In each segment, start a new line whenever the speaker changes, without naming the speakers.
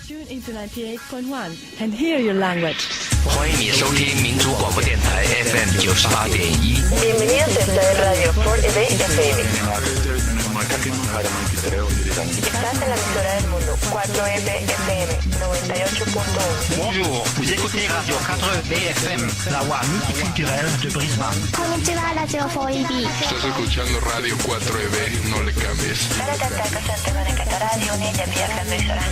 Tune into 98.1 and hear your language.
欢迎你收听民族广播电台 FM 98.1。Bienvenidos
a esta es Radio 4EB FM. Estás en la emisora del mundo 4EB FM 98.1.
Bonjour, vous écoutez Radio 4EB FM, la voix multiculturelle de Brisbane.
Konnichiwa, Radio 4EB.
Estás escuchando Radio 4EB, no le cambies.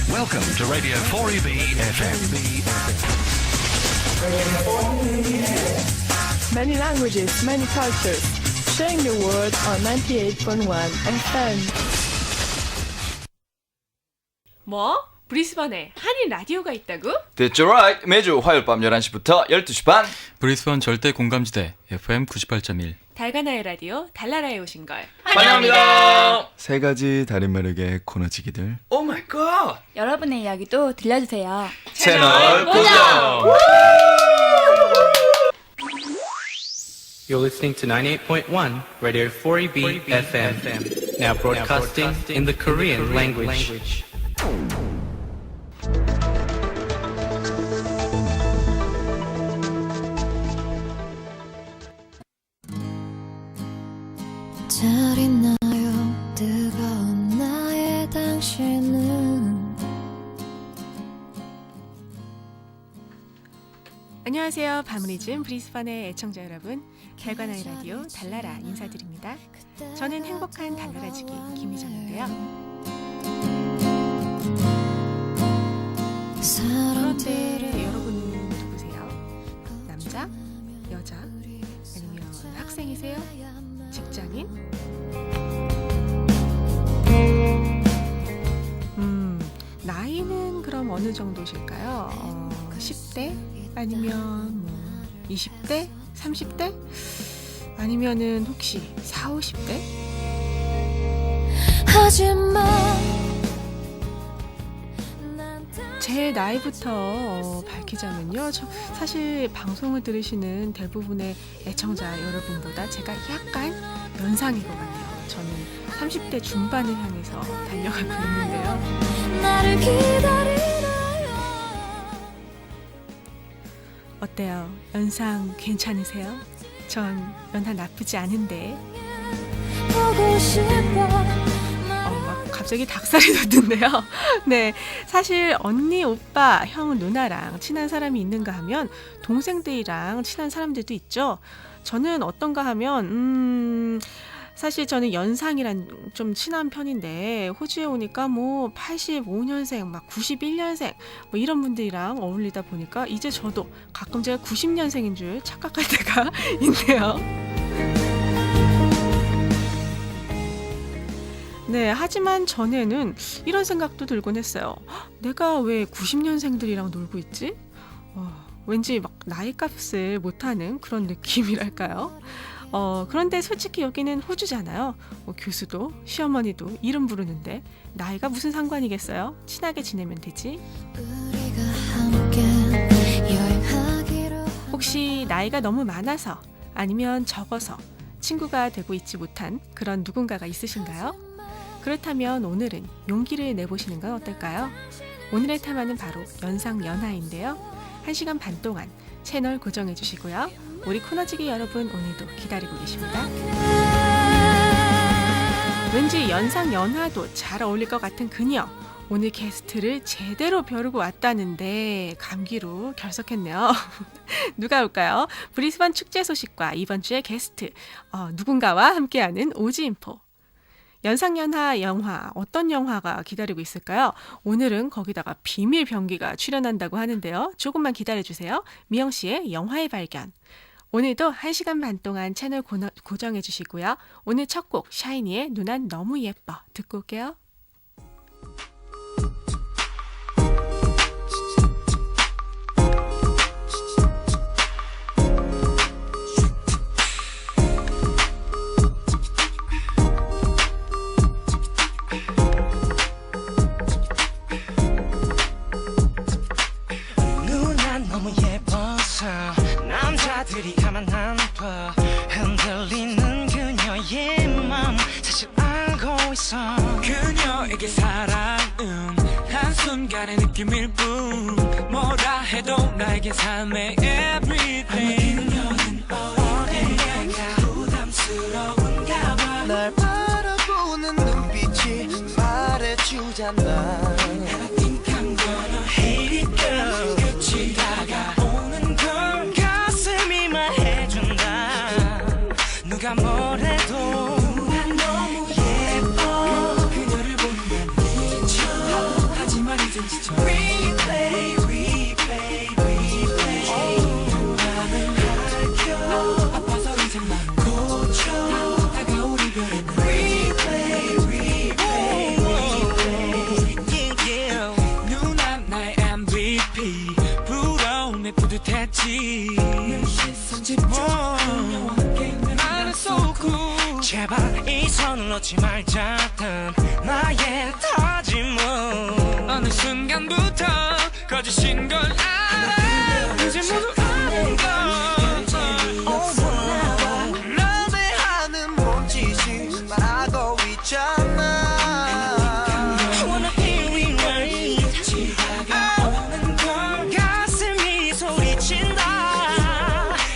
Welcome to Radio 4EB FM.
Many languages, many cultures. Sharing the world on 98.1 FM.
뭐? 브리스번에 한인 라디오가 있다고?
That's right. 매주 화요일 밤 11시부터 12시 반.
브리스번 절대 공감지대 FM 98.1
달가나의 라디오 달나라에 오신 걸
환영합니다.
세 가지 다른 매력의 코너지기들.
오 마이 갓.
여러분의 이야기도 들려주세요.
채널 고정.
You're listening to 98.1 Radio 4EB FM, now broadcasting in the Korean language.
잘 있나요? 뜨거운 나의 당신은.
안녕하세요. 밤리즘 브리스번의 애청자 여러분, 달가나의 라디오 달나라 인사드립니다. 저는 행복한 달나라지기 김희정인데요. 그런데 여러분은 누구세요? 남자? 여자? 아니면 학생이세요? 직장인? 나이는 그럼 어느 정도실까요? 10대? 아니면 뭐 20대? 30대? 아니면은 혹시 40, 50대?
하지만
제 나이부터 밝히자면요. 저 사실 방송을 들으시는 대부분의 애청자 여러분보다 제가 약간 연상인 것 같아요. 저는 30대 중반을 향해서 달려가고 있는데요.
나를 기다리나요?
어때요? 연상 괜찮으세요? 전 연상 나쁘지 않은데.
보고 싶어.
막 갑자기 닭살이 돋는데요. 네, 사실 언니, 오빠, 형, 누나랑 친한 사람이 있는가 하면 동생들이랑 친한 사람들도 있죠. 저는 어떤가 하면 사실 저는 연상이란 좀 친한 편인데 호주에 오니까 뭐 85년생, 막 91년생 뭐 이런 분들이랑 어울리다 보니까 이제 저도 가끔 제가 90년생인 줄 착각할 때가 있네요. 네, 하지만 전에는 이런 생각도 들곤 했어요. 내가 왜 90년생들이랑 놀고 있지? 왠지 막 나이값을 못하는 그런 느낌이랄까요? 그런데 솔직히 여기는 호주잖아요. 교수도 시어머니도 이름 부르는데 나이가 무슨 상관이겠어요? 친하게 지내면 되지. 혹시 나이가 너무 많아서 아니면 적어서 친구가 되고 있지 못한 그런 누군가가 있으신가요? 그렇다면 오늘은 용기를 내보시는 건 어떨까요? 오늘의 테마는 바로 연상연하인데요. 1시간 반 동안 채널 고정해 주시고요. 우리 코너지기 여러분 오늘도 기다리고 계십니다. 왠지 연상연하도 잘 어울릴 것 같은 그녀. 오늘 게스트를 제대로 벼르고 왔다는데 감기로 결석했네요. 누가 올까요? 브리스번 축제 소식과 이번 주의 게스트 누군가와 함께하는 오지인포. 연상연하 영화, 어떤 영화가 기다리고 있을까요? 오늘은 거기다가 비밀 병기가 출연한다고 하는데요. 조금만 기다려주세요. 미영씨의 영화의 발견. 오늘도 1시간 반 동안 채널 고정해 주시고요. 오늘 첫 곡 샤이니의 누난 너무 예뻐 듣고 올게요.
남자들이 가만 안 둬 흔들리는 그녀의 맘 사실 알고 있어 그녀에게 사랑은 한순간의 느낌일 뿐 뭐라 해도 나에게 삶의 everything 그녀는 어디가 부담스러운가 봐 날 바라보는 눈빛이 말해주잖아 I think I'm gonna hate it girl 끝이 다가오는 걸 가슴이 말해준다 누가 뭐래도 난 너무 예뻐 그녀를 보면 지쳐 하지만 이젠 지쳐 Replay replay replay 맘을 밝혀 아파서 인생만 고쳐 다가올 이별은 Replay replay replay yeah. 누난 나의 MVP 부러움에 뿌듯했지 내 시선 집중 그녀와 함께 나는 so cool 제발 이 손을 놓지 말자던 나의 다짐은 어느 순간부터 거짓인 걸 알아 이제 모두 아는 걸 러브하는 몸짓이 말하고 있잖아 Wanna hear it right 다가오는 걸 가슴이 소리친다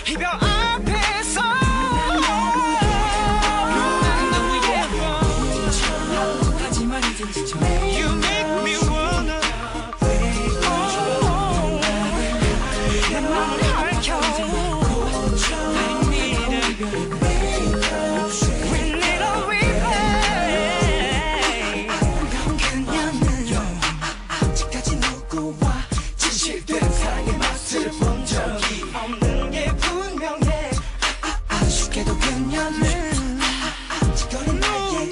이별 앞에서 난 너무 예뻐 하지만 이젠 지쳐 You make me wanna 내 맘을 핥혀 I need it We need a replay 그녀는 아직까지 누구와 진실된 사랑의 맛을 본 적이 없는 게 분명해 아쉽게도 그녀는 아직거린 나에게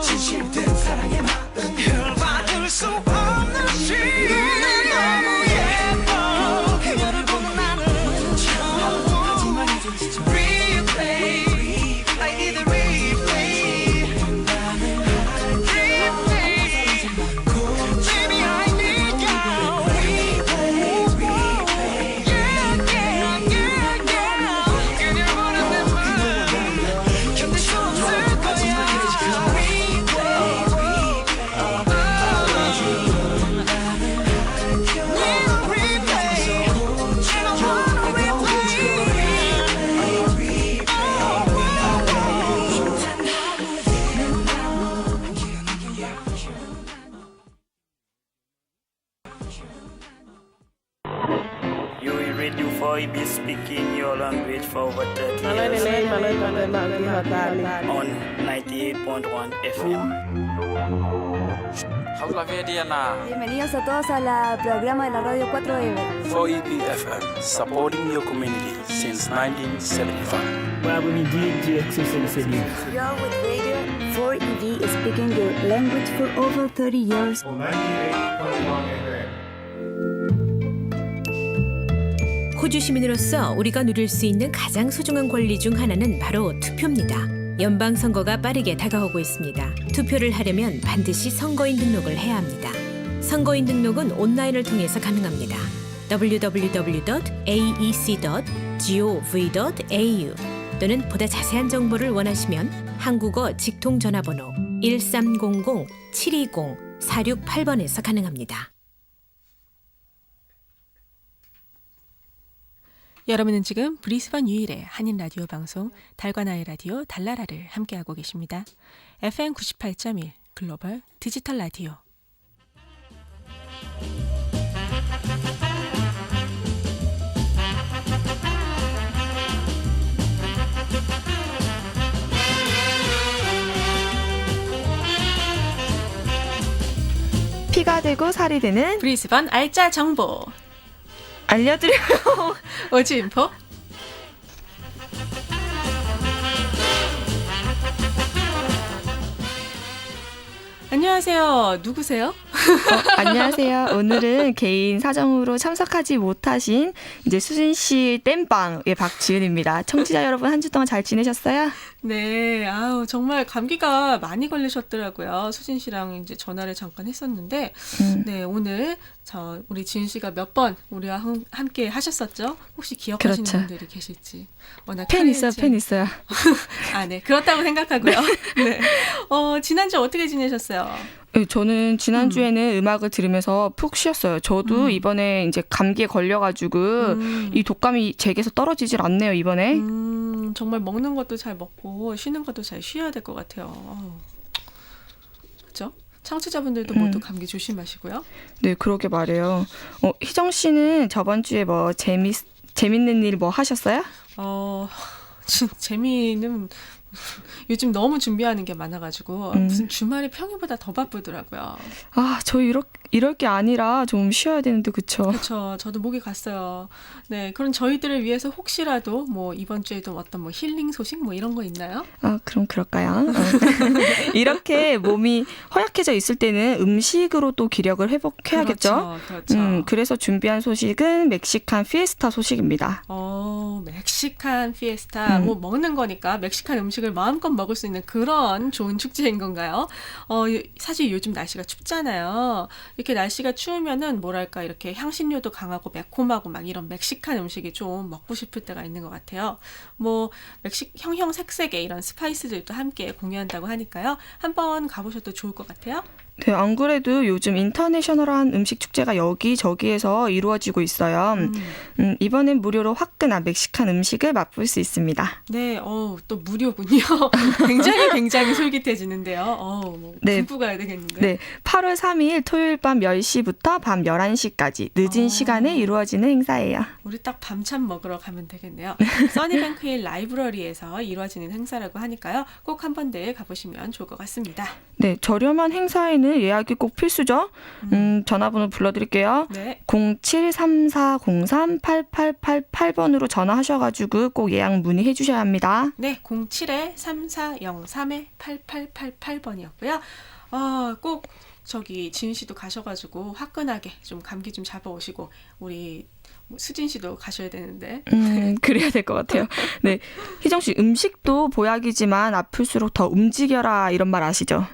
진실된 사랑의 마음 흘러받을 수 없는 시간 너무 예뻐 그녀를 보는 나는 하지만 이젠 지쳐 Replay I need a replay Baby I need you Replay replay Yeah yeah yeah yeah 그녀를 보는 내 맘 견딜 수 없을 거야 Replay
You will read you for be speaking your language for over 30 years on 98.1 FM.
Habla bien, Diana.
Bienvenidos a todos al programa de la radio 4EB.
4EB FM, supporting your community since 1975.
You're with radio 4EB speaking your language for over 30 years.
호주 시민으로서 우리가 누릴 수 있는 가장 소중한 권리 중 하나는 바로 투표입니다. 연방선거가 빠르게 다가오고 있습니다. 투표를 하려면 반드시 선거인 등록을 해야 합니다. 선거인 등록은 온라인을 통해서 가능합니다. www.aec.gov.au 또는 보다 자세한 정보를 원하시면 한국어 직통전화번호 1300-720-468번에서 가능합니다.
여러분은 지금 브리스번 유일의 한인 라디오 방송 달과 나의 라디오 달나라를 함께하고 계십니다. FM 98.1 글로벌 디지털 라디오.
피가 되고 살이 되는
브리스번 알짜 정보
알려드려요.
오지인포. 안녕하세요. 누구세요?
안녕하세요. 오늘은 개인 사정으로 참석하지 못하신 이제 수진 씨 땜빵의 박지은입니다. 청취자 여러분 한 주 동안 잘 지내셨어요?
네, 아우 정말 감기가 많이 걸리셨더라고요. 수진 씨랑 이제 전화를 잠깐 했었는데, 네 오늘 우리 지은 씨가 몇 번 우리와 함께 하셨었죠? 혹시 기억하시는
그렇죠.
분들이 계실지. 워낙
팬 있어요, 팬 있어요.
아, 네 그렇다고 생각하고요. 네. 지난주 어떻게 지내셨어요?
저는 지난주에는 음악을 들으면서 푹 쉬었어요. 저도 이번에 이제 감기에 걸려가지고 이 독감이 제게서 떨어지질 않네요, 이번에.
정말 먹는 것도 잘 먹고 쉬는 것도 잘 쉬어야 될 것 같아요. 그렇죠? 청취자분들도 모두 감기 조심하시고요.
네, 그러게 말이에요. 희정 씨는 저번 주에 뭐 재밌는 일 뭐 하셨어요?
재미는 요즘 너무 준비하는 게 많아가지고 무슨 주말이 평일보다 더 바쁘더라고요.
아, 저 이럴 게 아니라 좀 쉬어야 되는데 그쵸?
그렇죠. 저도 목이 갔어요. 네, 그럼 저희들을 위해서 혹시라도 뭐 이번 주에도 어떤 뭐 힐링 소식 뭐 이런 거 있나요?
아, 그럼 그럴까요? 이렇게 몸이 허약해져 있을 때는 음식으로 또 기력을 회복해야겠죠?
그렇죠.
그래서 준비한 소식은 멕시칸 피에스타 소식입니다.
멕시칸 피에스타. 뭐 먹는 거니까 멕시칸 음식을 마음껏 먹을 수 있는 그런 좋은 축제인 건가요? 사실 요즘 날씨가 춥잖아요. 이렇게 날씨가 추우면은 뭐랄까 이렇게 향신료도 강하고 매콤하고 막 이런 멕시칸 음식이 좀 먹고 싶을 때가 있는 것 같아요. 뭐 형형색색의 이런 스파이스들도 함께 공유한다고 하니까요. 한번 가보셔도 좋을 것 같아요.
네, 안 그래도 요즘 인터내셔널한 음식 축제가 여기저기에서 이루어지고 있어요. 이번엔 무료로 화끈한 멕시칸 음식을 맛볼 수 있습니다.
네, 또 무료군요. 굉장히 솔깃해지는데요. 뭐 굶고 가야 되겠는데.
네, 8월 3일 토요일 밤 10시부터 밤 11시까지 늦은 시간에 이루어지는 행사예요.
우리 딱 밤참 먹으러 가면 되겠네요. 써니뱅크힐 라이브러리에서 이루어지는 행사라고 하니까요. 꼭 한 번들 가보시면 좋을 것 같습니다.
네, 저렴한 행사에는 예약이 꼭 필수죠. 전화번호 불러드릴게요.
네.
0734038888번으로 전화하셔가지고 꼭 예약 문의해 주셔야 합니다.
네, 07-3403-8888번이었고요. 꼭 저기 지은 씨도 가셔가지고 화끈하게 좀 감기 좀 잡아오시고 우리 수진 씨도 가셔야 되는데.
그래야 될 것 같아요. 네, 희정 씨 음식도 보약이지만 아플수록 더 움직여라 이런 말 아시죠?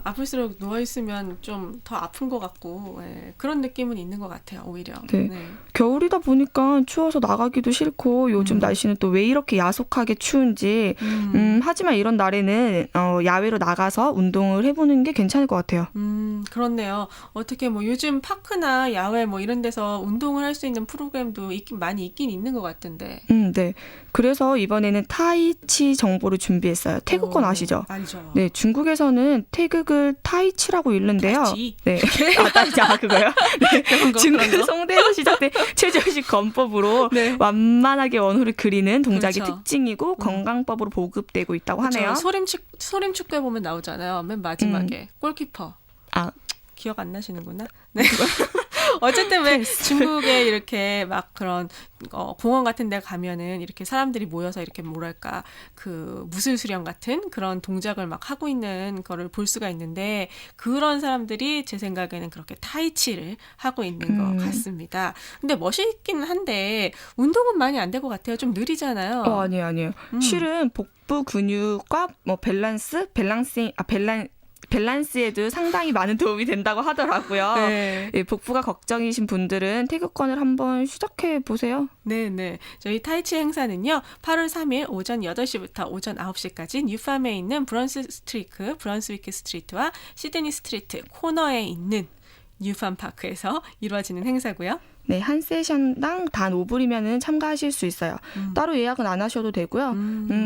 아플수록 누워있으면 좀 더 아픈 것 같고 그런 느낌은 있는 것 같아요. 오히려.
네. 겨울이다 보니까 추워서 나가기도 싫고 요즘 날씨는 또 왜 이렇게 야속하게 추운지 하지만 이런 날에는 야외로 나가서 운동을 해보는 게 괜찮을 것 같아요.
그렇네요. 어떻게 뭐 요즘 파크나 야외 뭐 이런 데서 운동을 할 수 있는 프로그램도 많이 있긴 있는 것 같은데.
네. 그래서 이번에는 타이치 정보를 준비했어요. 태국권 아시죠?
알죠.
네, 중국에서는 태극을 타이치라고 읽는데요.
타이치?
네. 타이치, 그거요? 네. 중국 송대에서 시작된 최저식 건법으로 완만하게 원호를 그리는 동작이 특징이고 건강법으로 보급되고 있다고 하네요.
소림 축구에 보면 나오잖아요. 맨 마지막에 골키퍼. 기억 안 나시는구나. 네. 어쨌든 왜 중국에 이렇게 막 그런 공원 같은 데 가면은 이렇게 사람들이 모여서 이렇게 뭐랄까 그 무술 수련 같은 그런 동작을 막 하고 있는 거를 볼 수가 있는데 그런 사람들이 제 생각에는 그렇게 타이치를 하고 있는 것 같습니다. 근데 멋있기는 한데 운동은 많이 안 될 것 같아요. 좀 느리잖아요.
아니에요. 실은 복부 근육과 뭐 밸런스에도 상당히 많은 도움이 된다고 하더라고요. 네. 복부가 걱정이신 분들은 태극권을 한번 시작해 보세요.
네. 저희 타이치 행사는요. 8월 3일 오전 8시부터 오전 9시까지 뉴팜에 있는 브런스위크 스트리트와 시드니 스트리트 코너에 있는 뉴팜 파크에서 이루어지는 행사고요.
네, 한 세션당 단 5불이면 참가하실 수 있어요. 따로 예약은 안 하셔도 되고요.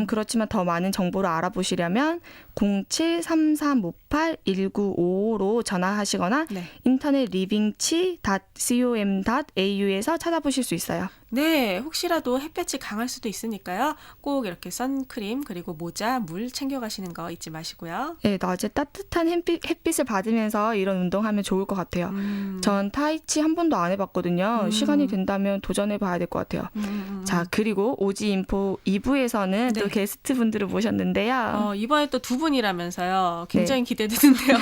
그렇지만 더 많은 정보를 알아보시려면 0733581955로 전화하시거나 인터넷 livingchi.com.au에서 찾아보실 수 있어요.
네, 혹시라도 햇볕이 강할 수도 있으니까요. 꼭 이렇게 선크림 그리고 모자, 물 챙겨가시는 거 잊지 마시고요.
네, 낮에 따뜻한 햇빛을 받으면서 이런 운동하면 좋을 것 같아요. 전 타이치 한 번도 안 해봤거든요. 시간이 된다면 도전해봐야 될 것 같아요. 자, 그리고 오지인포 2부에서는 또 게스트 분들을 모셨는데요.
이번에 또 두 분이라면서요. 굉장히 기대되는데요.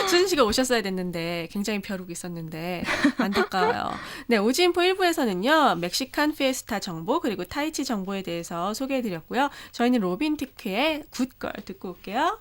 수진 씨가 오셨어야 됐는데 굉장히 벼르고 있었는데 안타까워요. 네, 오지인포 1부에서는요. 멕시칸 피에스타 정보 그리고 타이치 정보에 대해서 소개해드렸고요. 저희는 로빈 티크의 굿걸 듣고 올게요.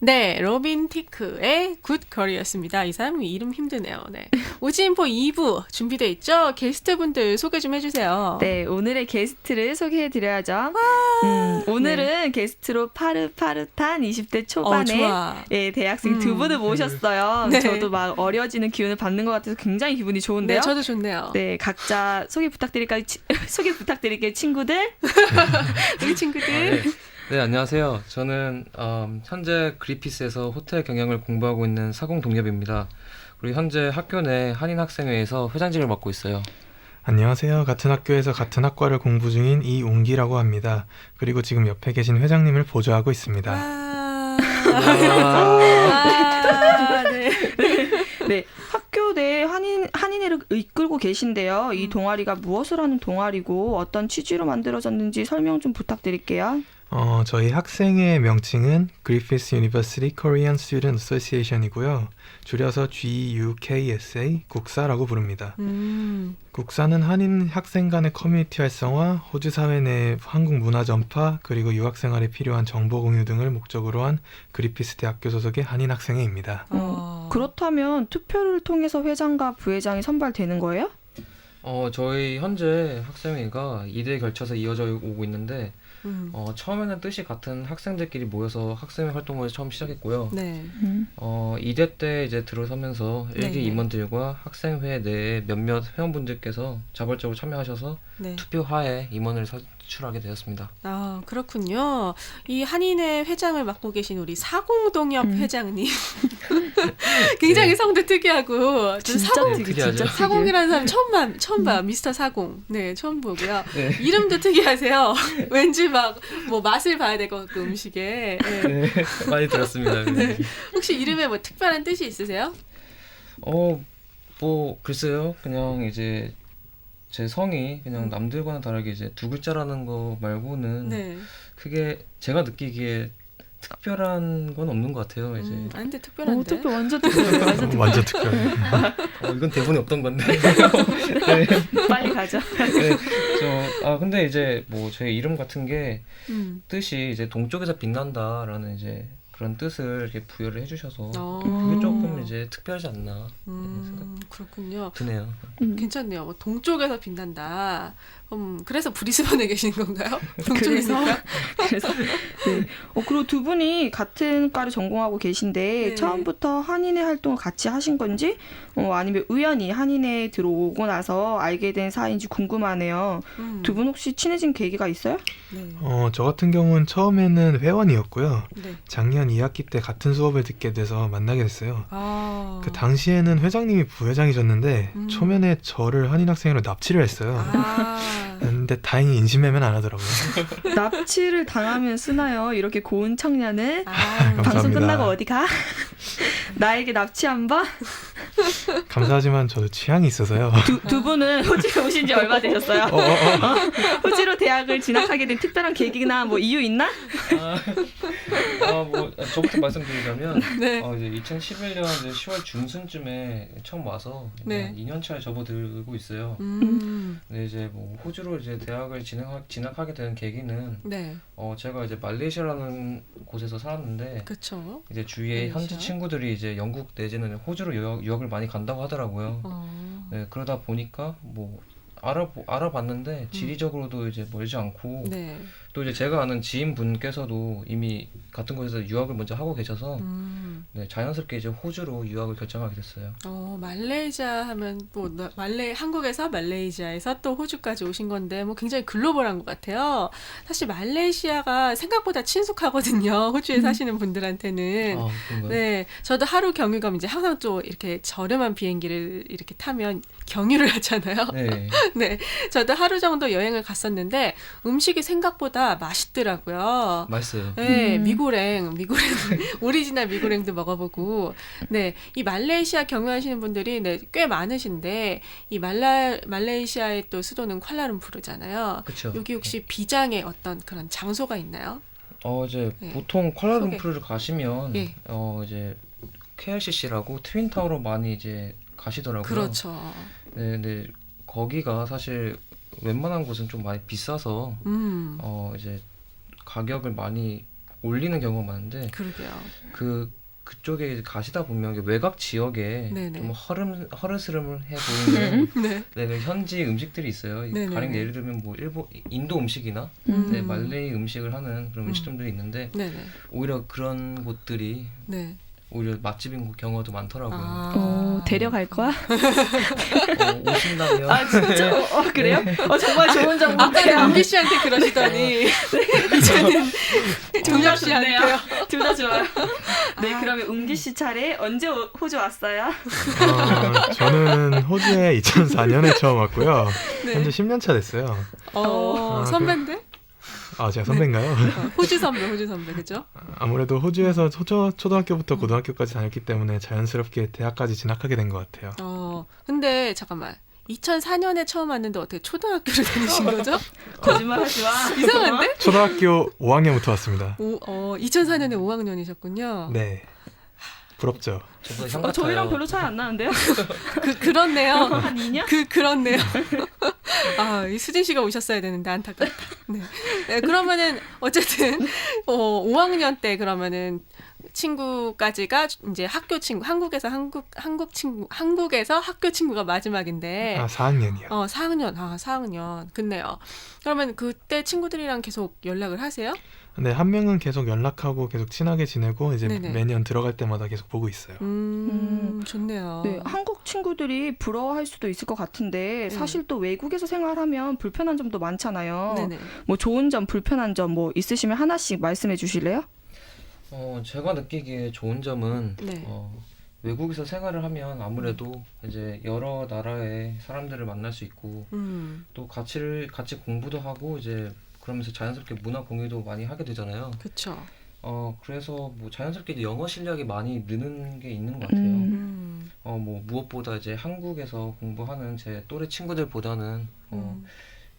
네, 로빈 티크의 굿걸이었습니다. 이 사람 이름 힘드네요. 네. 오지인포 2부 준비되어 있죠? 게스트분들 소개 좀 해주세요.
네, 오늘의 게스트를 소개해드려야죠. 오늘은 게스트로 파릇파릇한 20대 초반의 대학생 두 분을 모셨어요.
네.
저도 막 어려지는 기운을 받는 것 같아서 굉장히 기분이 좋은데요.
네, 저도 좋네요.
네, 각자 소개 부탁드릴게요, 친구들. 우리 친구들.
네, 안녕하세요. 저는 현재 그리피스에서 호텔 경영을 공부하고 있는 사공 동엽입니다. 그리고 현재 학교 내 한인 학생회에서 회장직을 맡고 있어요.
안녕하세요. 같은 학교에서 같은 학과를 공부 중인 이웅기라고 합니다. 그리고 지금 옆에 계신 회장님을 보조하고 있습니다.
네, 학교 내 한인회를 이끌고 계신데요. 이 동아리가 무엇을 하는 동아리고 어떤 취지로 만들어졌는지 설명 좀 부탁드릴게요.
저희 학생회 명칭은 Griffith University Korean Student Association이고요. 줄여서 GUKSA, 국사라고 부릅니다. 국사는 한인 학생 간의 커뮤니티 활성화, 호주 사회 내 한국 문화 전파, 그리고 유학 생활에 필요한 정보 공유 등을 목적으로 한 그리피스 대학교 소속의 한인 학생회입니다.
그렇다면 투표를 통해서 회장과 부회장이 선발되는 거예요?
저희 현재 학생회가 2대에 걸쳐서 이어져 오고 있는데 처음에는 뜻이 같은 학생들끼리 모여서 학생회 활동을 처음 시작했고요.
네.
2대 때 이제 들어서면서 일개 임원들과 학생회 내에 몇몇 회원분들께서 자발적으로 참여하셔서 투표하에 임원을 진출하게 되었습니다.
아, 그렇군요. 이 한인회 회장을 맡고 계신 우리 사공동엽 회장님. 굉장히
네.
성도 특이하고
진짜
사공,
특이하죠.
사공이라는 사람 처음 봐. 미스터 사공. 네, 처음 보고요.
네.
이름도 특이하세요. 왠지 막 뭐 맛을 봐야 될 것 같고 음식에. 네.
네, 많이 들었습니다.
네. 혹시 이름에 뭐 특별한 뜻이 있으세요?
뭐 글쎄요. 그냥 이제 제 성이 그냥 남들과는 다르게 이제 두 글자라는 거 말고는
네.
크게 제가 느끼기에 특별한 건 없는 것 같아요. 이제
근데 특별한데.
어떻게 완전 특별해요.
완전 특별해.
이건 대본에 없던 건데.
빨리 가죠.
네, 근데 이제 뭐 제 이름 같은 게 뜻이 이제 동쪽에서 빛난다라는 이제 그런 뜻을 이렇게 부여를 해주셔서 그게 조금 이제 특별하지 않나
그렇군요.
드네요.
괜찮네요. 뭐 동쪽에서 빛난다. 그래서 브리스번에 계신 건가요?
그래서
동쪽이니까.
네. 그리고 두 분이 같은 과를 전공하고 계신데
네.
처음부터 한인회 활동을 같이 하신 건지 아니면 우연히 한인회에 들어오고 나서 알게 된 사이인지 궁금하네요. 두 분 혹시 친해진 계기가 있어요?
네.
저 같은 경우는 처음에는 회원이었고요.
네.
작년 2학기 때 같은 수업을 듣게 돼서 만나게 됐어요.
아.
그 당시에는 회장님이 부회장이셨는데 초면에 저를 한인 학생으로 납치를 했어요. 근데 다행히 인신매매는 안 하더라고요.
납치를 당하면 쓰나요? 이렇게 고운 청년을 방송
감사합니다.
끝나고 어디 가? 나에게 납치 한 번?
감사하지만 저도 취향이 있어서요.
두 분은 호주에 오신 지 얼마 되셨어요? 호주로 대학을 진학하게 된 특별한 계기나 뭐 이유 있나?
뭐 저부터 말씀드리자면
네.
이제 2011년 이제 10월 중순쯤에 처음 와서
네.
2년 차에 접어들고 있어요. 근데 이제 뭐 호주로 이제 대학을 진학하게 된 계기는
네.
제가 이제 말레이시아라는 곳에서 살았는데
그렇죠.
이제 주위에 현지
말레이시아.
친구들이 이제 영국 내지는 호주로 유학을 많이 간다고 하더라고요. 네, 그러다 보니까 뭐 알아봤는데 지리적으로도 이제 멀지 않고
네.
또 이제 제가 아는 지인분께서도 이미 같은 곳에서 유학을 먼저 하고 계셔서 네, 자연스럽게 이제 호주로 유학을 결정하게 됐어요.
말레이시아 하면 뭐 한국에서 말레이시아에서 또 호주까지 오신 건데 뭐 굉장히 글로벌한 것 같아요. 사실 말레이시아가 생각보다 친숙하거든요. 호주에 사시는 분들한테는.
그런가요?
네, 저도 하루 경유감 이제 항상 또 이렇게 저렴한 비행기를 이렇게 타면 경유를 하잖아요.
네.
네, 저도 하루 정도 여행을 갔었는데 음식이 생각보다 맛있더라고요.
맛있어요.
네, 미고랭 오리지널 미고랭도 먹어보고, 네, 이 말레이시아 경유하시는 분들이 꽤 많으신데 이 말레이시아의 또 수도는 쿠알라룸푸르잖아요.
그쵸.
여기 혹시 비장의 어떤 그런 장소가 있나요?
이제
네.
보통 쿠알라룸푸르를 가시면
예.
이제 KLCC라고 트윈타워로 많이 이제 가시더라고요.
그렇죠.
네, 근데 거기가 사실 웬만한 곳은 좀 많이 비싸서 이제 가격을 많이 올리는 경우가 많은데
그러게요.
그쪽에 가시다 보면 외곽 지역에
네네.
좀 허르스름해 보이는
네.
그 현지 음식들이 있어요.
네네네.
가령 예를 들면 뭐 인도 음식이나 네, 말레이 음식을 하는 그런 음식점들이 있는데
네네.
오히려 그런 곳들이
네.
오히려 맛집인 경우도 많더라고요.
데려갈 거야?
오신다면.
아 진짜? 그래요? 정말 좋은 정보.
아까 은기 씨한테 그러시더니 이제는 종엽 씨한테요.
둘 다 좋아요. 네, 그러면 은기 씨 차례 언제 호주 왔어요?
저는 호주에 2004년에 처음 왔고요.
네.
현재 10년 차 됐어요.
선배인데?
제가 선배인가요?
호주 선배, 그죠?
아무래도 호주에서 초등학교부터 고등학교까지 다녔기 때문에 자연스럽게 대학까지 진학하게 된 것 같아요.
근데 잠깐만. 2004년에 처음 왔는데 어떻게 초등학교를 다니신 거죠?
거짓말 하지 마.
이상한데?
초등학교 5학년부터 왔습니다.
2004년에 5학년이셨군요.
네. 부럽죠.
저희랑 별로 차이 안 나는데요?
그렇네요.
한 2년?
그렇네요. 이 수진 씨가 오셨어야 되는데 안타깝다. 네. 네, 그러면은 어쨌든 5학년 때 그러면은 친구까지가 이제 학교 친구, 한국에서 학교 친구가 마지막인데.
4학년이요.
4학년. 좋네요. 그러면 그때 친구들이랑 계속 연락을 하세요?
네, 한 명은 계속 연락하고 계속 친하게 지내고 이제
네네.
매년 들어갈 때마다 계속 보고 있어요.
좋네요.
네, 한국 친구들이 부러워할 수도 있을 것 같은데 사실 또 외국에서 생활하면 불편한 점도 많잖아요.
네네.
뭐 좋은 점, 불편한 점 뭐 있으시면 하나씩 말씀해 주실래요?
제가 느끼기에 좋은 점은
네.
외국에서 생활을 하면 아무래도 이제 여러 나라의 사람들을 만날 수 있고 또 같이 공부도 하고 이제 그러면서 자연스럽게 문화 공유도 많이 하게 되잖아요.
그렇죠.
그래서 뭐 자연스럽게 이제 영어 실력이 많이 느는 게 있는 것 같아요. 뭐 무엇보다 이제 한국에서 공부하는 제 또래 친구들보다는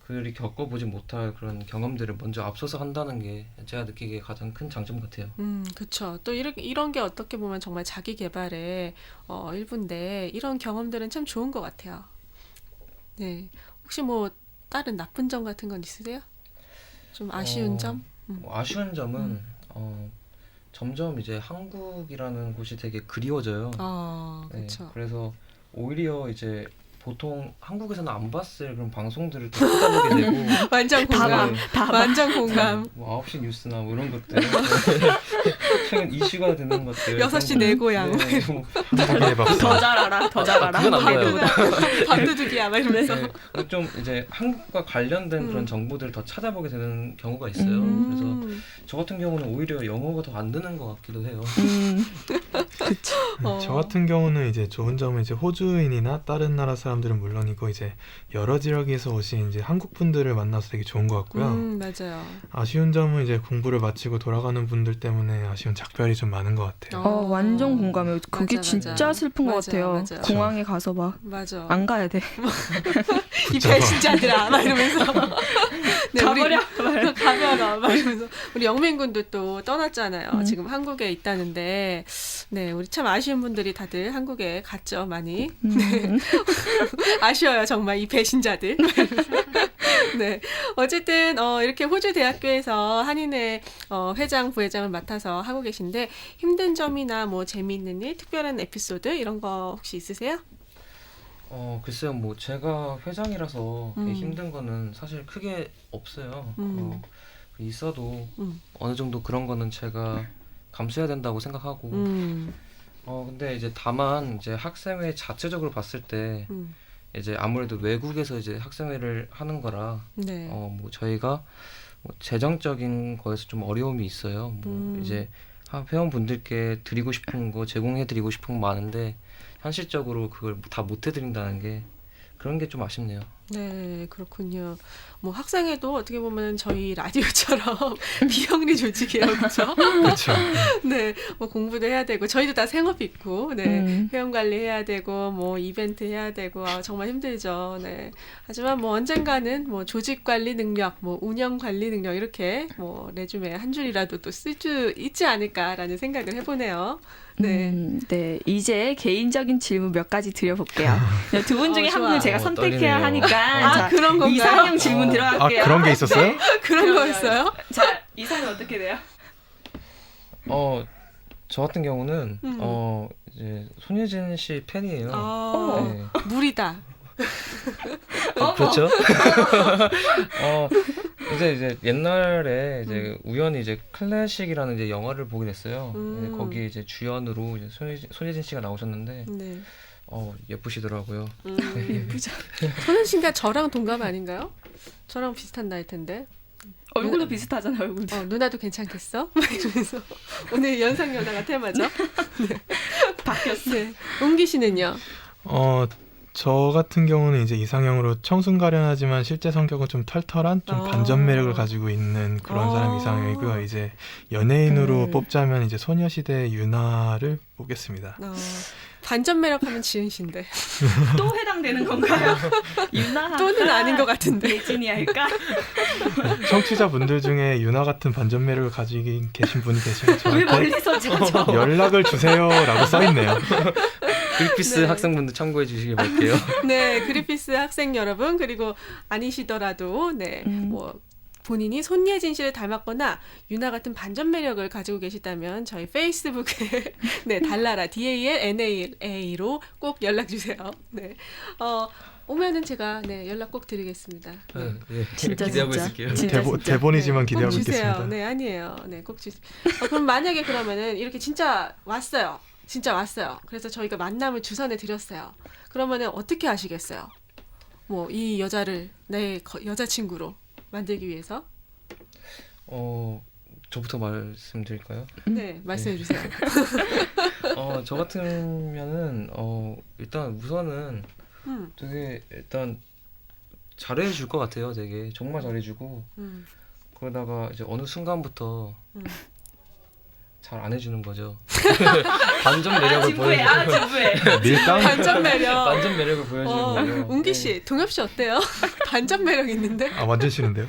그리 겪어보지 못할 그런 경험들을 먼저 앞서서 한다는 게 제가 느끼기에 가장 큰 장점 같아요.
그렇죠. 또 이런 게 어떻게 보면 정말 자기 개발의 일부인데 이런 경험들은 참 좋은 것 같아요. 네. 혹시 뭐 다른 나쁜 점 같은 건 있으세요? 좀 아쉬운 점?
아쉬운 점은 점점 이제 한국이라는 곳이 되게 그리워져요.
그렇죠.
네, 그래서 오히려 이제 보통 한국에서는 안 봤을 그런 방송들을 더 찾아보게 되고
완전 공감. 완전 공감.
뭐 9시 뉴스나 뭐 이런 것들 최근 이슈가 되는 것들
6시 내 고향
네,
더 잘 알아.
그건 안 봐요.
밥도둑이야 막 이러면서.
네, 좀 이제 한국과 관련된 그런 정보들을 더 찾아보게 되는 경우가 있어요. 그래서 저 같은 경우는 오히려 영어가 더 안 드는 것 같기도 해요.
그렇죠.
저 같은 경우는 이제 좋은 점은 이제 호주인이나 다른 나라 사람들은 물론이고 이제 여러 지역에서 오신 이제 한국 분들을 만나서 되게 좋은 것 같고요.
맞아요.
아쉬운 점은 이제 공부를 마치고 돌아가는 분들 때문에 아쉬운 작별이 좀 많은 것 같아요.
완전 공감해요. 그게
맞아.
진짜 슬픈 것 같아요.
맞아.
공항에 가서 막 안 가야 돼.
이 배신자들아 막 이러면서 네,
가버려.
가버려 막 이러면서 우리 영민군도 또 떠났잖아요. 지금 한국에 있다는데 네 우리 참 아쉬운 분들이 다들 한국에 갔죠 많이. 네. 아쉬워요 정말 이 배신자들. 네 어쨌든 이렇게 호주 대학교에서 한인회 회장 부회장을 맡아서 하고 계신데 힘든 점이나 뭐 재미있는 일, 특별한 에피소드 이런 거 혹시 있으세요?
글쎄요, 뭐 제가 회장이라서 힘든 거는 사실 크게 없어요. 있어도 어느 정도 그런 거는 제가 감수해야 된다고 생각하고. 근데 이제 다만 이제 학생회 자체적으로 봤을 때 이제 아무래도 외국에서 이제 학생회를 하는 거라
네.
뭐 저희가 뭐 재정적인 거에서 좀 어려움이 있어요. 뭐 이제 회원분들께 드리고 싶은 거 제공해드리고 싶은 거 많은데 현실적으로 그걸 다 못해드린다는 게 그런 게 좀 아쉽네요.
네, 그렇군요. 뭐 학생회도 어떻게 보면 저희 라디오처럼 비영리 조직이에요, 그렇죠?
그렇죠.
네, 뭐 공부도 해야 되고 저희도 다 생업 있고, 네, 회원 관리해야 되고, 뭐 이벤트 해야 되고 정말 힘들죠. 네. 하지만 뭐 언젠가는 뭐 조직 관리 능력, 뭐 운영 관리 능력 이렇게 뭐 레주메에 한 줄이라도 또 쓸 수 있지 않을까라는 생각을 해보네요. 네.
네, 이제 개인적인 질문 몇 가지 드려볼게요. 두 분 중에 한 분을 제가 선택해야
떨리네요.
하니까
그런 건가요?
이상형 질문 들어갈게요.
그런 게 있었어요?
네.
그런 거였어요?
자, 이상형 어떻게 돼요?
저 같은 경우는 이제 손예진 씨 팬이에요. 네.
물이다.
그렇죠. 이제 옛날에 이제 우연히 이제 클래식이라는 이제 영화를 보게 됐어요. 네, 거기에 이제 주연으로 이제 손예진 씨가 나오셨는데
네.
예쁘시더라고요.
예쁘죠. 손예진 씨가 저랑 동갑 아닌가요? 저랑 비슷한 나이일 텐데.
얼굴도 비슷하잖아요, 얼굴도.
누나도 괜찮겠어? 막 이러면서 오늘 연상연하가 테마죠. 네.
바뀌었어.
네. 웅기 씨는요?
저 같은 경우는 이제 이상형으로 청순가련하지만 실제 성격은 좀 털털한 좀 반전 매력을 가지고 있는 그런 사람 이상형이고요. 이제 연예인으로 뽑자면 이제 소녀시대 유나를 뽑겠습니다.
반전 매력하면 지은 씨인데.
또 해당되는 건가요? 유나
또는 아닌 것 같은데.
예진이 할까?
청취자분들 중에 유나 같은 반전 매력을 가지고 계신 분이 계시면
왜
저한테
멀리서 찾아?
연락을 주세요라고 써있네요.
그리피스 학생분들 참고해 주시기 바랄게요.
네, 그리피스 학생 여러분 그리고 아니시더라도 네, 뭐 본인이 손예진 씨를 닮았거나 유나 같은 반전 매력을 가지고 계시다면 저희 페이스북에 네, 달라라 DALNALA로 꼭 연락 주세요. 네. 오면은 제가 네, 연락 꼭 드리겠습니다. 네.
진짜
기대하고
진짜.
있을게요.
진짜, 진짜.
대본이지만
꼭
기대하고
주세요.
있겠습니다.
네, 아니에요. 네, 꼭 주세요. 그럼 만약에 그러면은 이렇게 진짜 왔어요. 진짜 왔어요. 그래서 저희가 만남을 주선해 드렸어요. 그러면은 어떻게 하시겠어요? 뭐 이 여자를 내 여자친구로 만들기 위해서?
저부터 말씀드릴까요?
네, 말씀해 주세요.
저 같으면은 일단 우선은 되게 일단 잘해줄 것 같아요. 되게 정말 잘해주고 그러다가 이제 어느 순간부터 잘 안 해주는 거죠. 반전 매력을 보여주고
밀당?
반전 매력.
반전 매력을 보여주는 거예요.
웅기 씨, 동엽 씨 어때요? 반전 매력 있는데?
아 완전 싫은데요?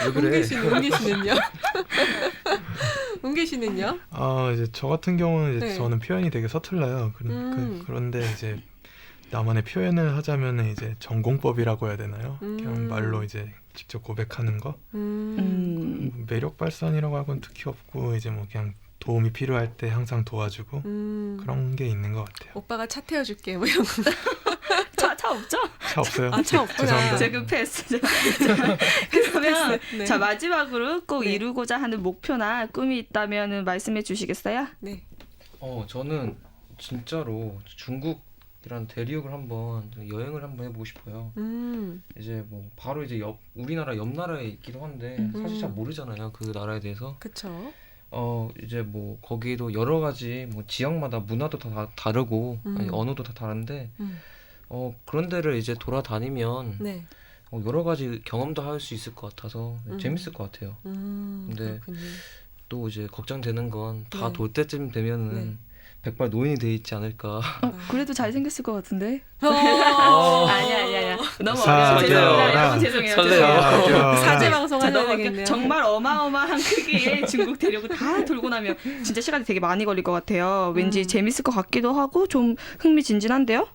왜 그래?
웅기 씨는요? 웅기 씨는요?
이제 저 같은 경우는 이제
네.
저는 표현이 되게 서툴러요. 그런데 이제 나만의 표현을 하자면 이제 전공법이라고 해야 되나요? 그냥 말로 이제 직접 고백하는 거. 매력 발산이라고 하고는 특히 없고 이제 뭐 그냥 도움이 필요할 때 항상 도와주고 그런 게 있는 것 같아요.
오빠가 차 태워줄게 뭐 이런 거.
차 없죠?
차 없어요?
아, 차 없구나.
죄송합니다.
제그 패스. 그러면
네.
자 마지막으로 꼭
네.
이루고자 하는 목표나 꿈이 있다면 말씀해 주시겠어요?
네.
저는 진짜로 중국이란 대륙을 한번 여행을 한번 해보고 싶어요. 이제 뭐 바로 이제 우리나라 옆 나라에 있기도 한데 사실 잘 모르잖아요. 그 나라에 대해서.
그렇죠.
이제 뭐 거기도 여러 가지 뭐 지역마다 문화도 다 다르고 아니, 언어도 다 다른데 그런 데를 이제 돌아다니면
네.
여러 가지 경험도 할 수 있을 것 같아서 재밌을 것 같아요. 근데
그렇군요.
또 이제 걱정되는 건 다
네.
돌 때쯤 되면은
네.
백발 노인이 돼 있지 않을까.
그래도 잘생겼을 것 같은데.
어.
아니야. 너무
사겨라.
어려워요. 여러분 죄송해요.
사겨라.
사제 방송
자,
하셔야
너무
되겠네요.
정말 어마어마한 크기의 중국 대륙을 다 돌고 나면 진짜 시간이 되게 많이 걸릴 것 같아요. 왠지 재밌을 것 같기도 하고 좀 흥미진진한데요?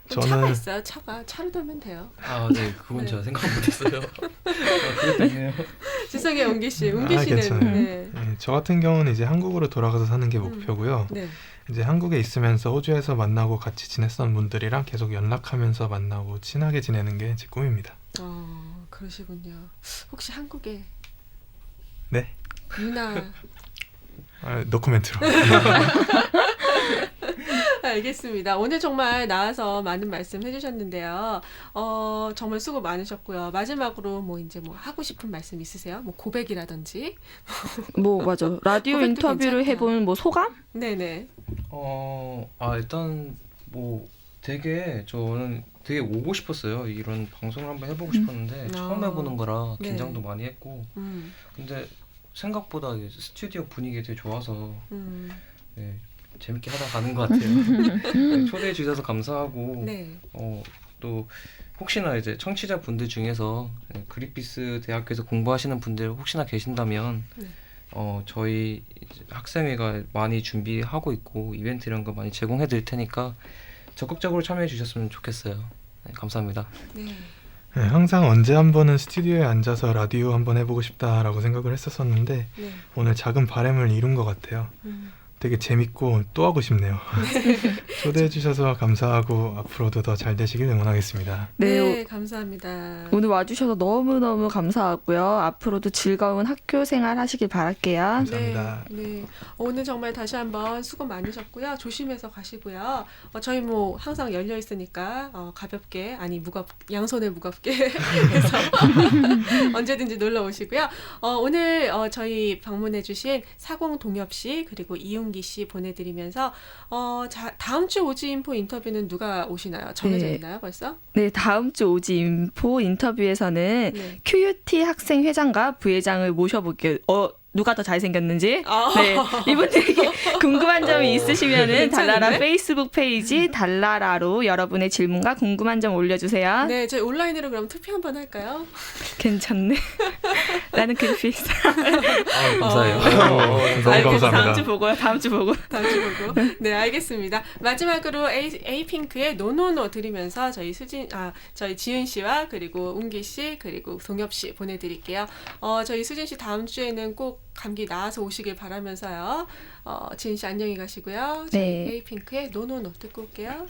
차가 있어요. 차를 돌면 돼요.
네, 그건 제가 생각 못했어요. 그렇네요.
죄송해요, 웅기 씨. 웅기 씨는
괜찮아요.
네.
네, 저 같은 경우는 이제 한국으로 돌아가서 사는 게 목표고요.
네.
이제 한국에 있으면서 호주에서 만나고 같이 지냈던 분들이랑 계속 연락하면서 만나고 친하게 지내는 게 제 꿈입니다.
그러시군요. 혹시 한국에
네?
유나
노코멘트로.
알겠습니다. 오늘 정말 나와서 많은 말씀 해주셨는데요. 정말 수고 많으셨고요. 마지막으로 뭐 이제 뭐 하고 싶은 말씀 있으세요? 뭐 고백이라든지.
뭐 맞아. 라디오
고백도
인터뷰를
괜찮다.
해본 뭐 소감?
네네.
일단 뭐 저는 되게 오고 싶었어요. 이런 방송을 한번 해보고 싶었는데 처음 해보는 거라
네.
긴장도 많이 했고 근데 생각보다 스튜디오 분위기 되게 좋아서 네, 재밌게 하다 가는 것 같아요. 네, 초대해 주셔서 감사하고
네.
또 혹시나 이제 청취자 분들 중에서 그리피스 대학교에서 공부하시는 분들 혹시나 계신다면
네.
저희 이제 학생회가 많이 준비하고 있고 이벤트 이런 거 많이 제공해 드릴 테니까 적극적으로 참여해 주셨으면 좋겠어요. 네, 감사합니다.
네.
네, 항상 언제 한 번은 스튜디오에 앉아서 라디오 한번 해보고 싶다라고 생각을 했었었는데
네.
오늘 작은 바람을 이룬 것 같아요. 되게 재밌고 또 하고 싶네요. 초대해 주셔서 감사하고 앞으로도 더 잘 되시길 응원하겠습니다.
네, 감사합니다.
오늘 와주셔서 너무너무 감사하고요. 앞으로도 즐거운 학교 생활 하시길 바랄게요.
감사합니다.
네. 오늘 정말 다시 한번 수고 많으셨고요. 조심해서 가시고요. 저희 뭐 항상 열려 있으니까 가볍게 양손에 무겁게 해서 언제든지 놀러 오시고요. 오늘 저희 방문해주신 사공동엽 씨 그리고 이웅기 씨 보내드리면서 다음 주 오지인포 인터뷰는 누가 오시나요? 정해져
네.
있나요 벌써?
네, 다음 주 오지인포 인터뷰에서는
네.
QUT 학생 회장과 부회장을 모셔볼게요. 누가 더 잘생겼는지 네, 이분들에게 궁금한 점이 있으시면은 달라라 페이스북 페이지 달라라로 여러분의 질문과 궁금한 점 올려주세요.
네, 저희 온라인으로 그럼 투표 한번 할까요?
괜찮네. 나는 그리피스.
감사해요.
너무 감사합니다.
다음 주 보고요.
다음 주 보고. 네, 알겠습니다. 마지막으로 에이핑크의 노노노 들으면서 저희 지은 씨와 그리고 웅기 씨 그리고 동엽 씨 보내드릴게요. 저희 수진 씨 다음 주에는 꼭 감기 나아서 오시길 바라면서요. 지은 씨 안녕히 가시고요. 저희
네.
에이핑크의 노노노 듣고 올게요.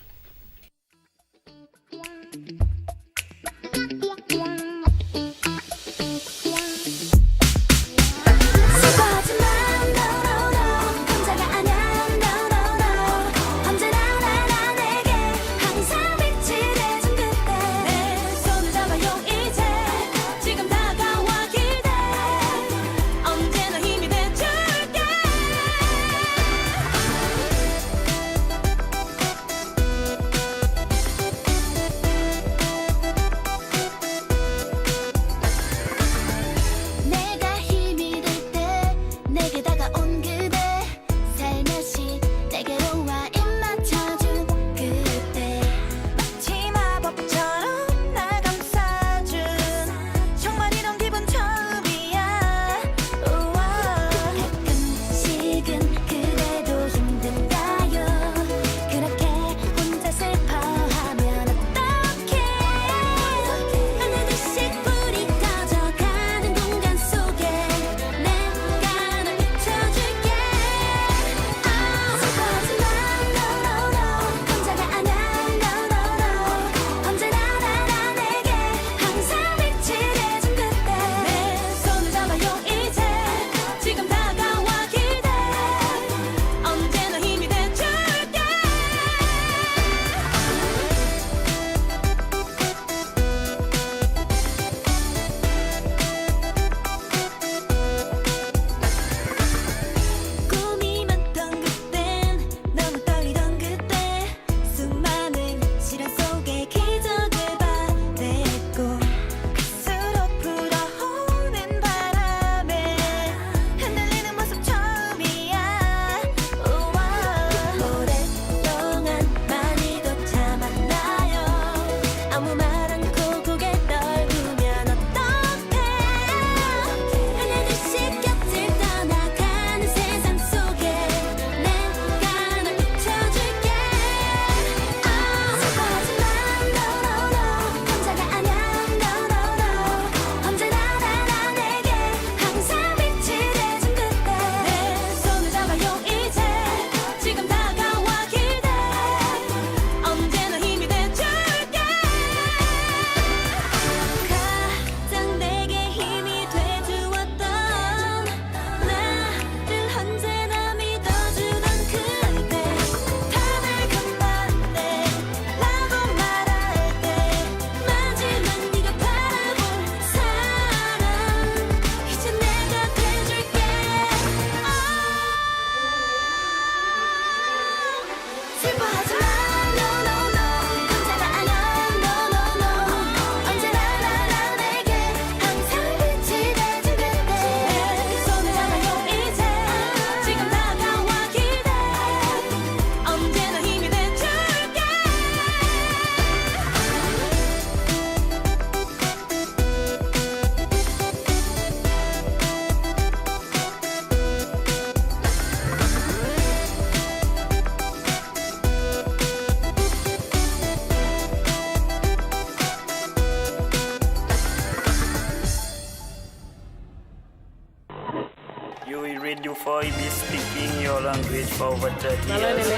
for be speaking your language for over 30 years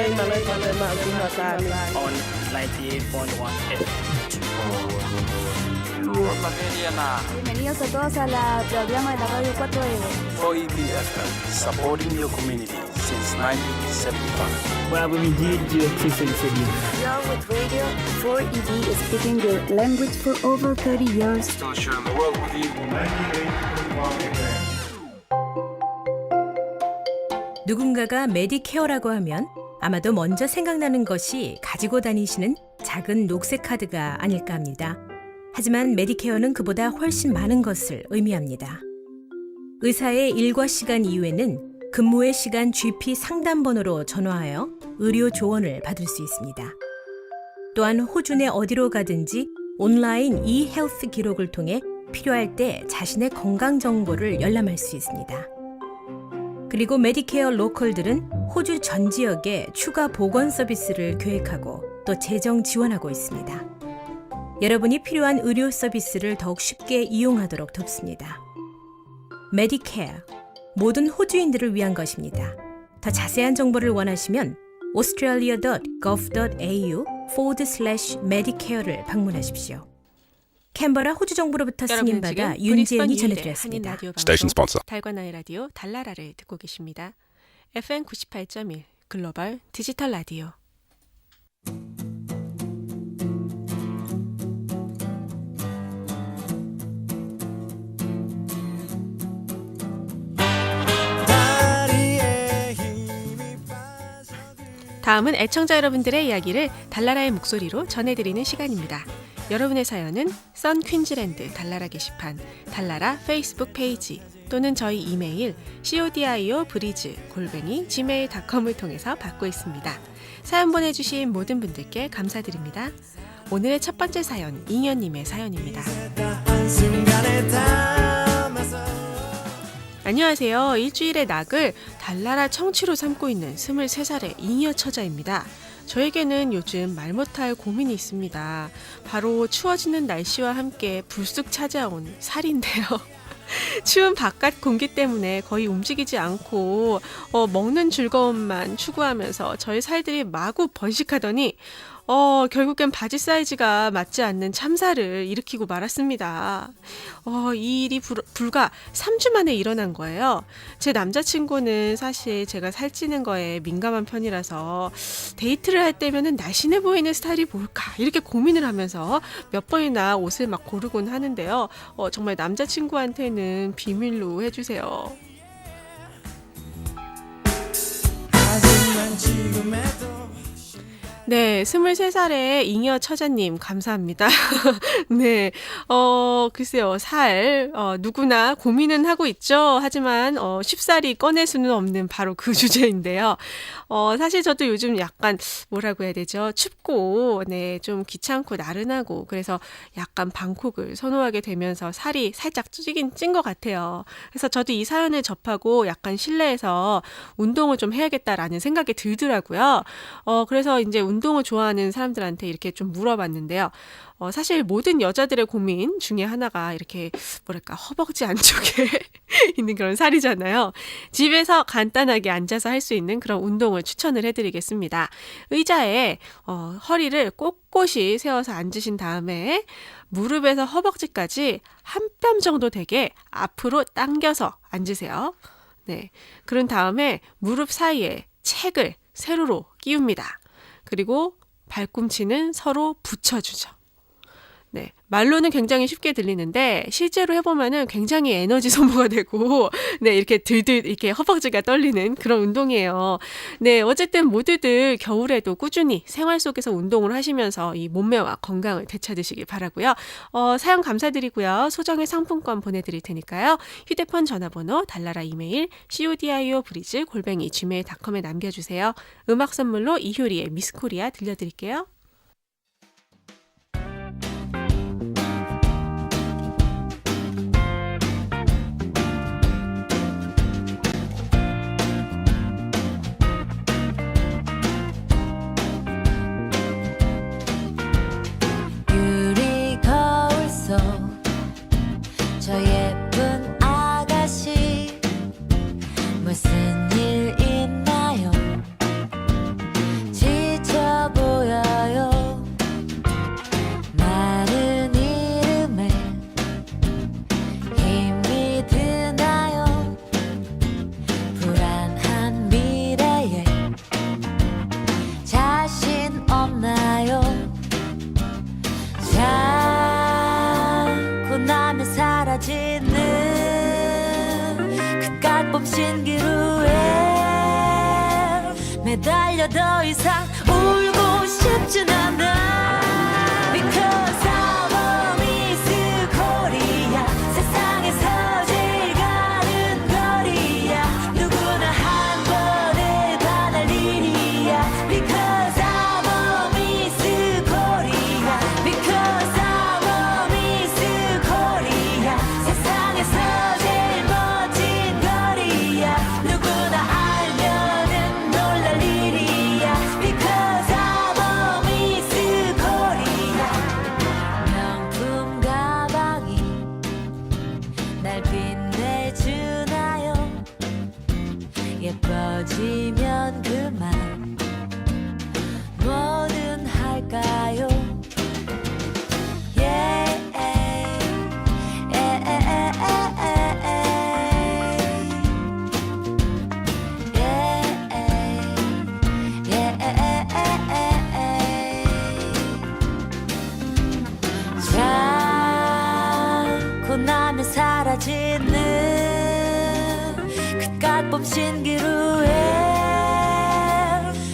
on 98.1 FM.
Bienvenidos a todos a la programa de la radio 4EB.
OEBFM, supporting your community since 1975.
You're with radio 4EB is speaking your language for over 30 years.
Still sharing the world with you. 98.1 FM.
누군가가 메디케어라고 하면 아마도 먼저 생각나는 것이 가지고 다니시는 작은 녹색 카드가 아닐까 합니다. 하지만 메디케어는 그보다 훨씬 많은 것을 의미합니다. 의사의 일과 시간 이후에는 근무의 시간 GP 상담번호로 전화하여 의료 조언을 받을 수 있습니다. 또한 호주 내 어디로 가든지 온라인 e헬스 기록을 통해 필요할 때 자신의 건강 정보를 열람할 수 있습니다. 그리고 메디케어 로컬들은 호주 전 지역에 추가 보건 서비스를 계획하고 또 재정 지원하고 있습니다. 여러분이 필요한 의료 서비스를 더욱 쉽게 이용하도록 돕습니다. 메디케어, 모든 호주인들을 위한 것입니다. 더 자세한 정보를 원하시면 australia.gov.au/medicare를 방문하십시오. 캔버라 호주 정부로부터 승인받아 윤재현이 전해드렸습니다.
스테이션 스폰서
달관아의 라디오 달나라를 듣고 계십니다. FM 98.1 글로벌 디지털 라디오. 다음은 애청자 여러분들의 이야기를 달나라의 목소리로 전해드리는 시간입니다. 여러분의 사연은 선 퀸즐랜드 달나라 게시판, 달나라 페이스북 페이지 또는 저희 이메일 codio@gmail.com을 통해서 받고 있습니다. 사연 보내주신 모든 분들께 감사드립니다. 오늘의 첫 번째 사연, 잉여님의 사연입니다. 안녕하세요. 일주일의 낙을 달나라 청취로 삼고 있는 23살의 잉여 처자입니다. 저에게는 요즘 말 못할 고민이 있습니다. 바로 추워지는 날씨와 함께 불쑥 찾아온 살인데요. 추운 바깥 공기 때문에 거의 움직이지 않고 먹는 즐거움만 추구하면서 저희 살들이 마구 번식하더니 결국엔 바지 사이즈가 맞지 않는 참사를 일으키고 말았습니다. 이 일이 불과 3주 만에 일어난 거예요. 제 남자친구는 사실 제가 살찌는 거에 민감한 편이라서 데이트를 할 때면은 날씬해 보이는 스타일이 뭘까 이렇게 고민을 하면서 몇 번이나 옷을 막 고르곤 하는데요. 정말 남자친구한테는 비밀로 해주세요. 네, 23살의 잉여 처자님 감사합니다. 네, 글쎄요, 누구나 고민은 하고 있죠. 하지만 쉽사리 꺼낼 수는 없는 바로 그 주제인데요. 사실 저도 요즘 약간 뭐라고 해야 되죠? 춥고, 네, 좀 귀찮고 나른하고 그래서 약간 방콕을 선호하게 되면서 살이 살짝 찐 것 같아요. 그래서 저도 이 사연을 접하고 약간 실내에서 운동을 좀 해야겠다라는 생각이 들더라고요. 그래서 이제 운동을 좋아하는 사람들한테 이렇게 좀 물어봤는데요. 사실 모든 여자들의 고민 중에 하나가 이렇게 뭐랄까 허벅지 안쪽에 있는 그런 살이잖아요. 집에서 간단하게 앉아서 할 수 있는 그런 운동을 추천을 해드리겠습니다. 의자에 허리를 꼿꼿이 세워서 앉으신 다음에 무릎에서 허벅지까지 한 뼘 정도 되게 앞으로 당겨서 앉으세요. 네, 그런 다음에 무릎 사이에 책을 세로로 끼웁니다. 그리고 발꿈치는 서로 붙여주죠. 네, 말로는 굉장히 쉽게 들리는데 실제로 해보면은 굉장히 에너지 소모가 되고, 네, 이렇게 들들 이렇게 허벅지가 떨리는 그런 운동이에요. 네, 어쨌든 모두들 겨울에도 꾸준히 생활 속에서 운동을 하시면서 이 몸매와 건강을 되찾으시길 바라고요. 사연 감사드리고요. 소정의 상품권 보내드릴 테니까요. 휴대폰 전화번호, 달나라 이메일 codio@gmail.com에 남겨주세요. 음악 선물로 이효리의 미스코리아 들려드릴게요.
저 예쁜 아가씨 무슨 일 있나요? 지쳐 보여요. 마른 이름에 힘이 드나요? 불안한 미래에 자신 없나요? 나면 사라지는 그 깍범 신기루에 매달려 더 이상 울고 싶진 않아. Because I love Miss Korea. 세상에서 제일 가는 사라지는 그깟 신기루에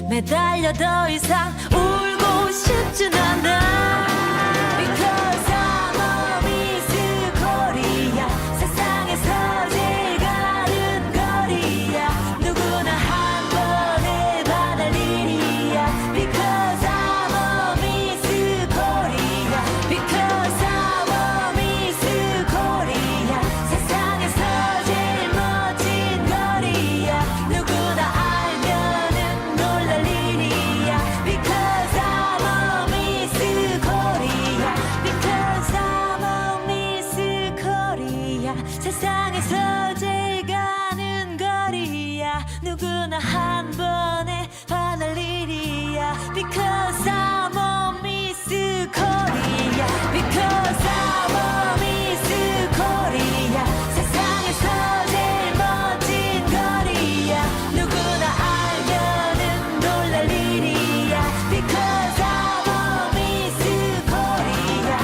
매달려 더 이상 울고 싶진 않아 Because I'm a Miss Korea 세상에서 제일 가는 거리야 누구나 한 번에 반할 일이야 Because I'm a Miss Korea Because I'm a Miss Korea 세상에서 제일 멋진 거리야 누구나 알면은 놀랄 일이야 Because I'm a Miss Korea Because I'm a Miss Korea 세상에서 제일 가는 거리야 누구나 한 번에 반할 일이야 Because I'm a Miss Korea Because I'm a Miss Korea 세상에서 제일 멋진 거리야 누구나 알면은 놀랄 일이야 Because I'm a Miss Korea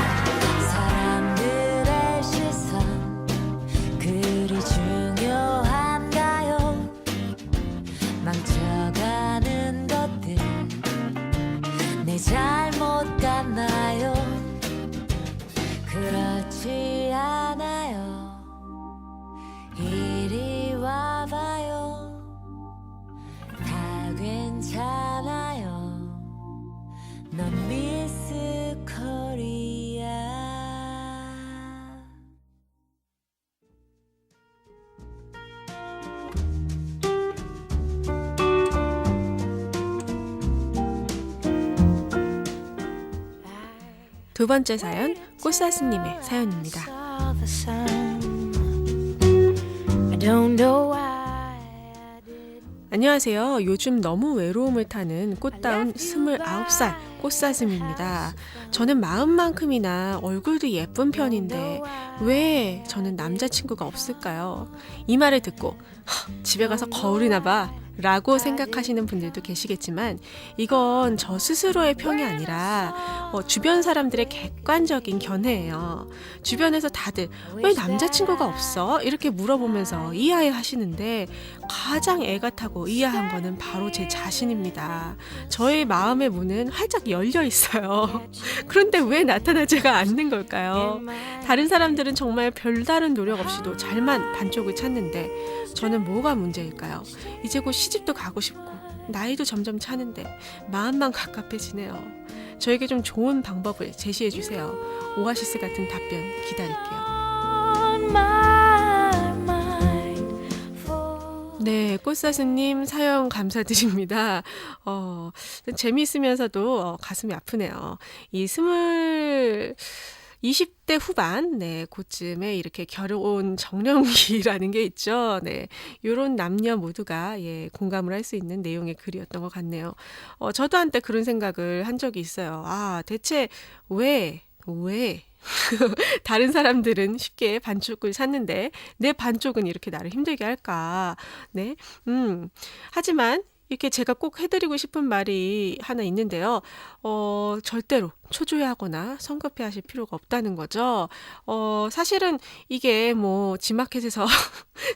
사람들의 시선 그리 중요한가요 망쳐가는 것들 내 잘못 같나요 그렇지 않아요 이리 와봐요 다 괜찮아요 넌 미스 코리아
두 번째 사연, 꽃사슴님의 사연입니다. 안녕하세요. 요즘 너무 외로움을 타는 꽃다운 29살 꽃사슴입니다. 저는 마음만큼이나 얼굴도 예쁜 편인데 왜 저는 남자친구가 없을까요? 이 말을 듣고 집에 가서 거울이나 봐 라고 생각하시는 분들도 계시겠지만 이건 저 스스로의 평이 아니라 주변 사람들의 객관적인 견해예요. 주변에서 다들 왜 남자친구가 없어? 이렇게 물어보면서 이해해 하시는데 가장 애가 타고 이해한 거는 바로 제 자신입니다. 저의 마음의 문은 활짝 열려 있어요. 그런데 왜 나타나지가 않는 걸까요? 다른 사람들은 정말 별다른 노력 없이도 잘만 반쪽을 찾는데 저는 뭐가 문제일까요? 이제 곧 시집도 가고 싶고 나이도 점점 차는데 마음만 갑갑해지네요. 저에게 좀 좋은 방법을 제시해 주세요. 오아시스 같은 답변 기다릴게요. 네, 꽃사슴님 사연 감사드립니다. 재미있으면서도 가슴이 아프네요. 20대 후반, 네, 그쯤에 이렇게 결혼 정년기라는 게 있죠. 네, 요런 남녀 모두가 공감을 할 수 있는 내용의 글이었던 것 같네요. 저도 한때 그런 생각을 한 적이 있어요. 아, 대체 왜 다른 사람들은 쉽게 반쪽을 찾는데 내 반쪽은 이렇게 나를 힘들게 할까? 네, 하지만 이렇게 제가 꼭 해드리고 싶은 말이 하나 있는데요. 절대로 초조해하거나 성급해하실 필요가 없다는 거죠. 사실은 이게 뭐 지마켓에서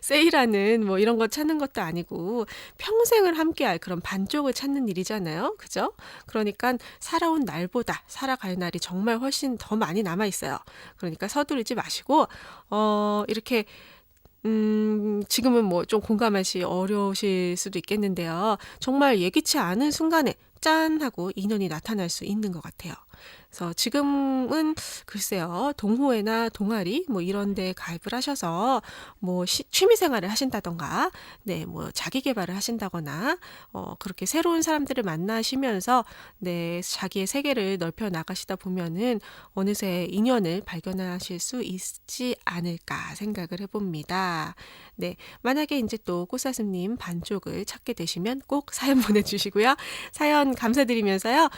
세일하는 뭐 이런 거 찾는 것도 아니고 평생을 함께할 그런 반쪽을 찾는 일이잖아요. 그죠? 그러니까 살아온 날보다 살아갈 날이 정말 훨씬 더 많이 남아 있어요. 그러니까 서두르지 마시고 이렇게 지금은 뭐 좀 공감하시 어려우실 수도 있겠는데요. 정말 예기치 않은 순간에 짠 하고 인연이 나타날 수 있는 것 같아요. 그래서 지금은 글쎄요, 동호회나 동아리 뭐 이런 데 가입을 하셔서 뭐 취미 생활을 하신다던가, 네, 뭐 자기 개발을 하신다거나, 그렇게 새로운 사람들을 만나시면서 네, 자기의 세계를 넓혀 나가시다 보면은 어느새 인연을 발견하실 수 있지 않을까 생각을 해봅니다. 네, 만약에 이제 또 꽃사슴님 반쪽을 찾게 되시면 꼭 사연 보내주시고요. 사연 감사드리면서요.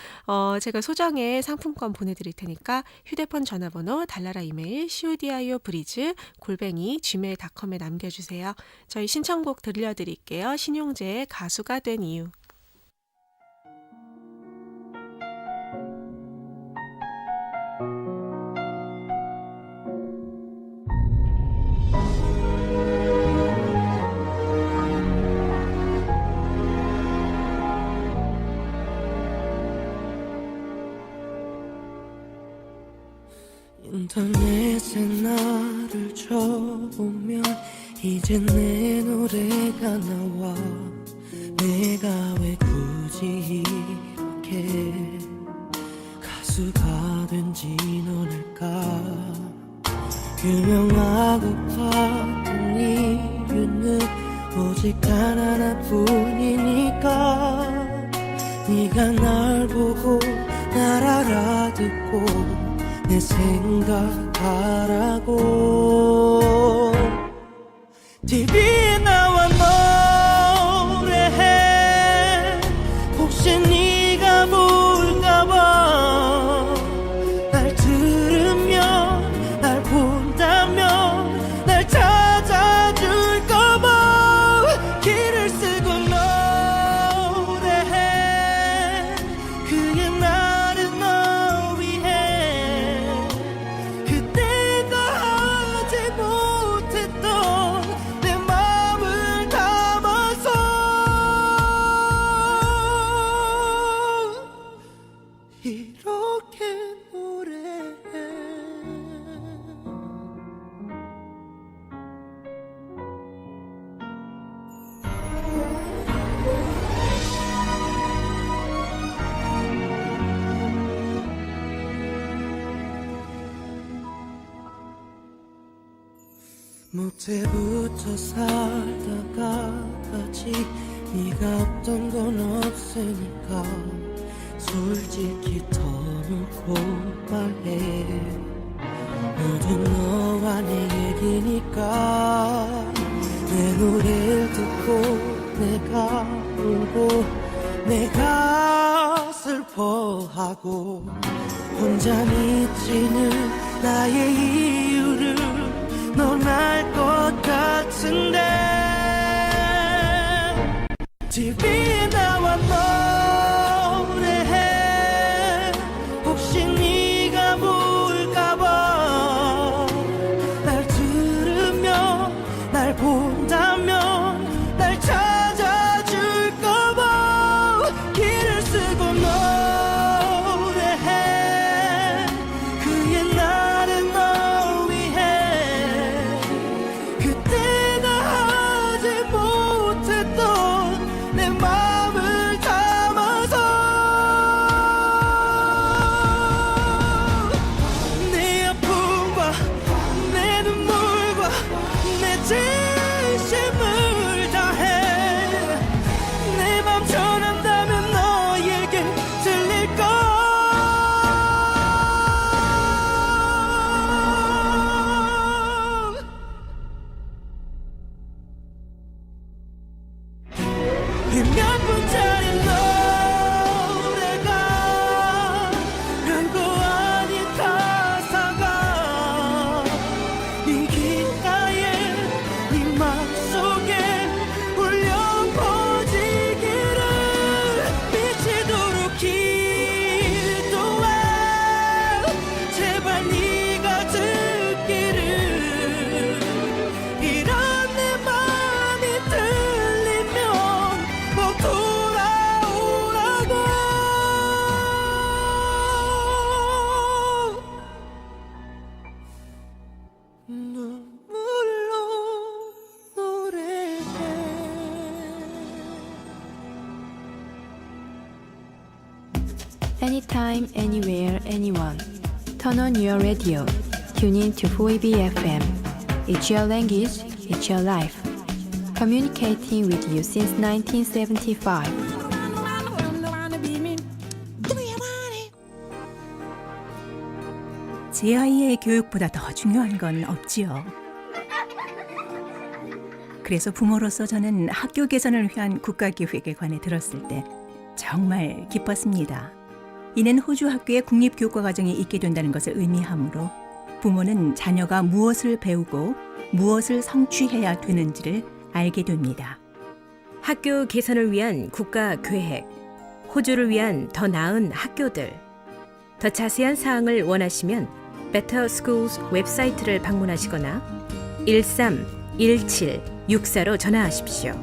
제가 소정의 상품권 보내드릴 테니까 휴대폰 전화번호 달나라 이메일 codio브리즈@gmail.com에 남겨주세요. 저희 신청곡 들려드릴게요. 신용재의 가수가 된 이유.
인터넷에 나를 쳐보면 이제 내 노래가 나와. 내가 왜 굳이 이렇게 가수가 된지 넌 알까? 유명하고 바쁜 이유는 오직 단 하나뿐이니까. 네가 날 보고 날 알아듣고 내 생각하라고. TV에 나와 노래해. 혹시 네가 볼까봐. 날 들으면 날 본다면 날 찾아줄까봐. 길을 쓰고 노래해. 그게 나는 너 위해. 그때가 하지 못했던 내 마음을 담아서 이렇게 노래해. 못해부터 살다가 아직 네가 없던 건 없으니까 솔직히 터놓고 말해. 모두 너와 내 얘기니까. 내 노래를 듣고 내가 울고 내가 슬퍼하고 혼자 미치는 나의 이유를 넌 알 것 같은데. TV에 나와 노래해. 혹시 네가 볼까봐. 날 들으면 날 본다면 날 찾아줄까봐. 길을 쓰고 노래해. 그게 나는 너 위해. 그때가 하지 못했던 내 마음을 담아서 내 아픔과 내 눈물과 내 진심을 다해. 내 맘 전한다면 너에게 들릴까? 이 몇 분짜리 노래가 별거 아닌 가사가 이 귓가에 네 맘속에 울려 퍼지기를 미치도록 기도해. 제발 네가 듣기를. 이런 내 맘이 들리면 꼭 돌아오라고. 눈물로 노래해.
Anytime, anywhere, anyone. Turn on your radio. Tune in to 4EB FM. It's your language, it's your life. Communicating with you since 1975.
제 아이의 교육보다 더 중요한 건 없지요. 그래서 부모로서 저는 학교 개선을 위한 국가기획에 관해 들었을 때 정말 기뻤습니다. 이는 호주 학교에 국립교과과정이 있게 된다는 것을 의미하므로 부모는 자녀가 무엇을 배우고 무엇을 성취해야 되는지를 알게 됩니다.
학교 개선을 위한 국가 계획, 호주를 위한 더 나은 학교들. 더 자세한 사항을 원하시면 Better Schools 웹사이트를 방문하시거나 131764로 전화하십시오.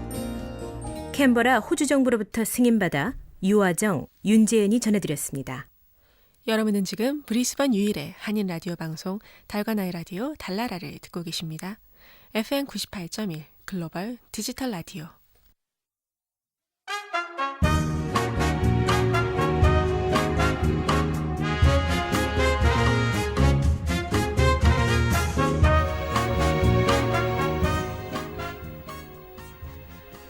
캔버라 호주 정부로부터 승인받아 유아정, 윤재은이 전해드렸습니다.
여러분은 지금 브리스번 유일의 한인 라디오 방송 달과 나의 라디오 달나라를 듣고 계십니다. FM 98.1 글로벌 디지털 라디오.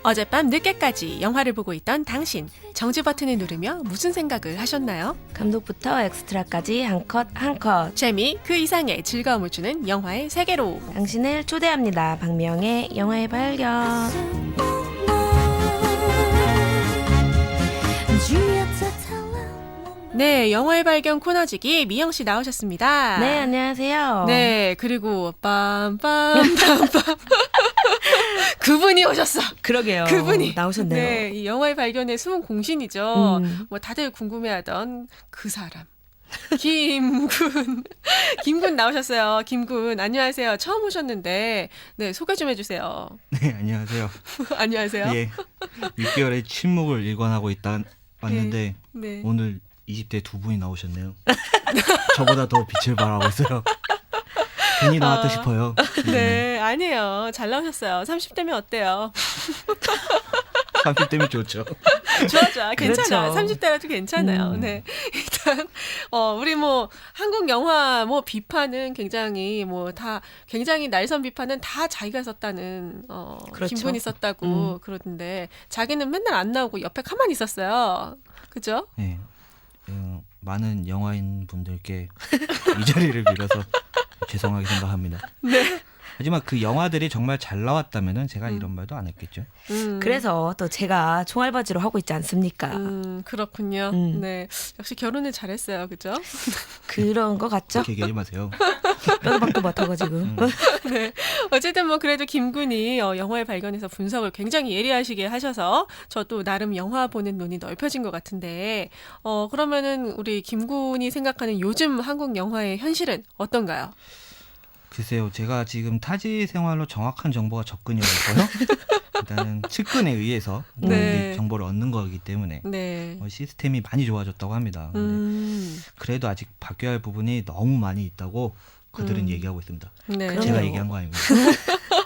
어젯밤 늦게까지 영화를 보고 있던 당신, 정지 버튼을 누르며 무슨 생각을 하셨나요?
감독부터 엑스트라까지 한 컷 한 컷.
재미 그 이상의 즐거움을 주는 영화의 세계로.
당신을 초대합니다. 박미영의 영화의 발견.
네, 영화의 발견 코너지기 미영 씨 나오셨습니다.
네, 안녕하세요.
네, 그리고 빰빰빰빰 그분이 오셨어.
그러게요.
그분이
나오셨네요.
네, 이 영화의 발견의 숨은 공신이죠. 뭐 다들 궁금해하던 그 사람. 김군 나오셨어요. 김군 안녕하세요. 처음 오셨는데 네 소개 좀 해주세요.
네, 안녕하세요.
안녕하세요.
예, 6개월의 침묵을 일관하고 있다 왔는데
네.
오늘 20대 두 분이 나오셨네요. 저보다 더 빛을 발하고 있어요. 괜히 나왔다 싶어요.
네, 아니에요. 잘 나오셨어요. 30대면 어때요?
30대면 좋죠.
좋아. 괜찮아.
그렇죠.
30대라도 괜찮아요. 네. 일단, 우리 뭐, 한국 영화 뭐 비판은 굉장히 굉장히 날선 비판은 다 자기가 썼다는,
그렇죠.
김군이 썼다고 그러던데, 자기는 맨날 안 나오고 옆에 가만히 있었어요. 그죠?
네. 많은 영화인 분들께 이 자리를 빌어서 죄송하게 생각합니다.
네.
하지만 그 영화들이 정말 잘 나왔다면은 제가 이런 말도 안 했겠죠.
그래서 또 제가 총알바지로 하고 있지 않습니까?
그렇군요. 네. 역시 결혼을 잘했어요. 그죠?
그런 거 같죠?
그렇게 얘기하지 마세요.
뼈도 박도 맡아가지고.
네. 어쨌든 뭐 그래도 김군이 영화의 발견에서 분석을 굉장히 예리하시게 하셔서 저도 나름 영화 보는 눈이 넓혀진 것 같은데 그러면은 우리 김군이 생각하는 요즘 한국 영화의 현실은 어떤가요?
글쎄요, 제가 지금 타지 생활로 정확한 정보가 접근이 어렵고요. 일단은 측근에 의해서
네.
정보를 얻는 거기 때문에
네.
시스템이 많이 좋아졌다고 합니다. 그래도 아직 바뀌어야 할 부분이 너무 많이 있다고 그들은 얘기하고 있습니다.
네.
제가 얘기한 거 아닙니다.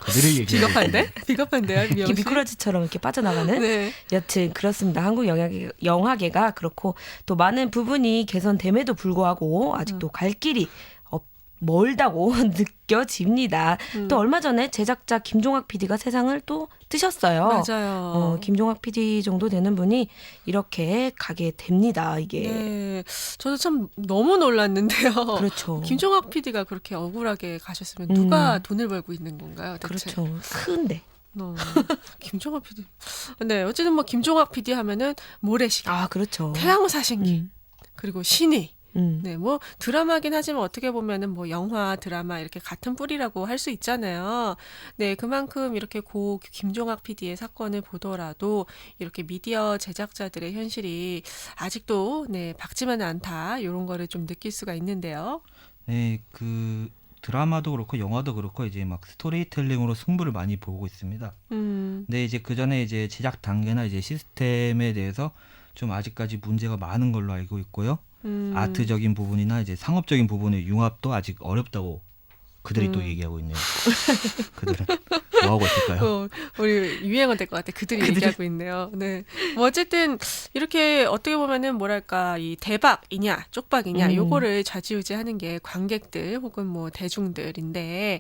그들이 얘기하고 있습니다.
비겁한데요, 미영 씨?
미꾸라지처럼 이렇게 빠져나가는?
네.
여튼 그렇습니다. 한국 영화계가 그렇고 또 많은 부분이 개선됨에도 불구하고 아직도 갈 길이 멀다고 느껴집니다. 또 얼마 전에 제작자 김종학 PD가 세상을 또 뜨셨어요.
맞아요.
김종학 PD 정도 되는 분이 이렇게 가게 됩니다. 이게.
네, 저도 참 너무 놀랐는데요.
그렇죠.
김종학 PD가 그렇게 억울하게 가셨으면 누가 돈을 벌고 있는 건가요? 대체?
그렇죠. 큰데.
김종학 PD. 네, 어쨌든 뭐 김종학 PD 하면은 모래시계.
그렇죠.
태양호 사신기. 그리고 신의. 네, 뭐 드라마긴 하지만 어떻게 보면은 뭐 영화, 드라마 이렇게 같은 뿌리라고 할 수 있잖아요. 네, 그만큼 이렇게 고 김종학 PD의 사건을 보더라도 이렇게 미디어 제작자들의 현실이 아직도 밝지만은 않다. 이런 거를 좀 느낄 수가 있는데요.
네, 그 드라마도 그렇고 영화도 그렇고 이제 막 스토리텔링으로 승부를 많이 보고 있습니다. 근데 이제 그 전에 이제 제작 단계나 이제 시스템에 대해서 좀 아직까지 문제가 많은 걸로 알고 있고요. 아트적인 부분이나 이제 상업적인 부분의 융합도 아직 어렵다고 그들이 또 얘기하고 있네요. 그들은 뭐 하고 있을까요?
우리 유행어 될 것 같아. 그들이 얘기하고 있네요. 네. 뭐 어쨌든 이렇게 어떻게 보면은 뭐랄까 이 대박이냐 쪽박이냐 요거를 좌지우지하는 게 관객들 혹은 뭐 대중들인데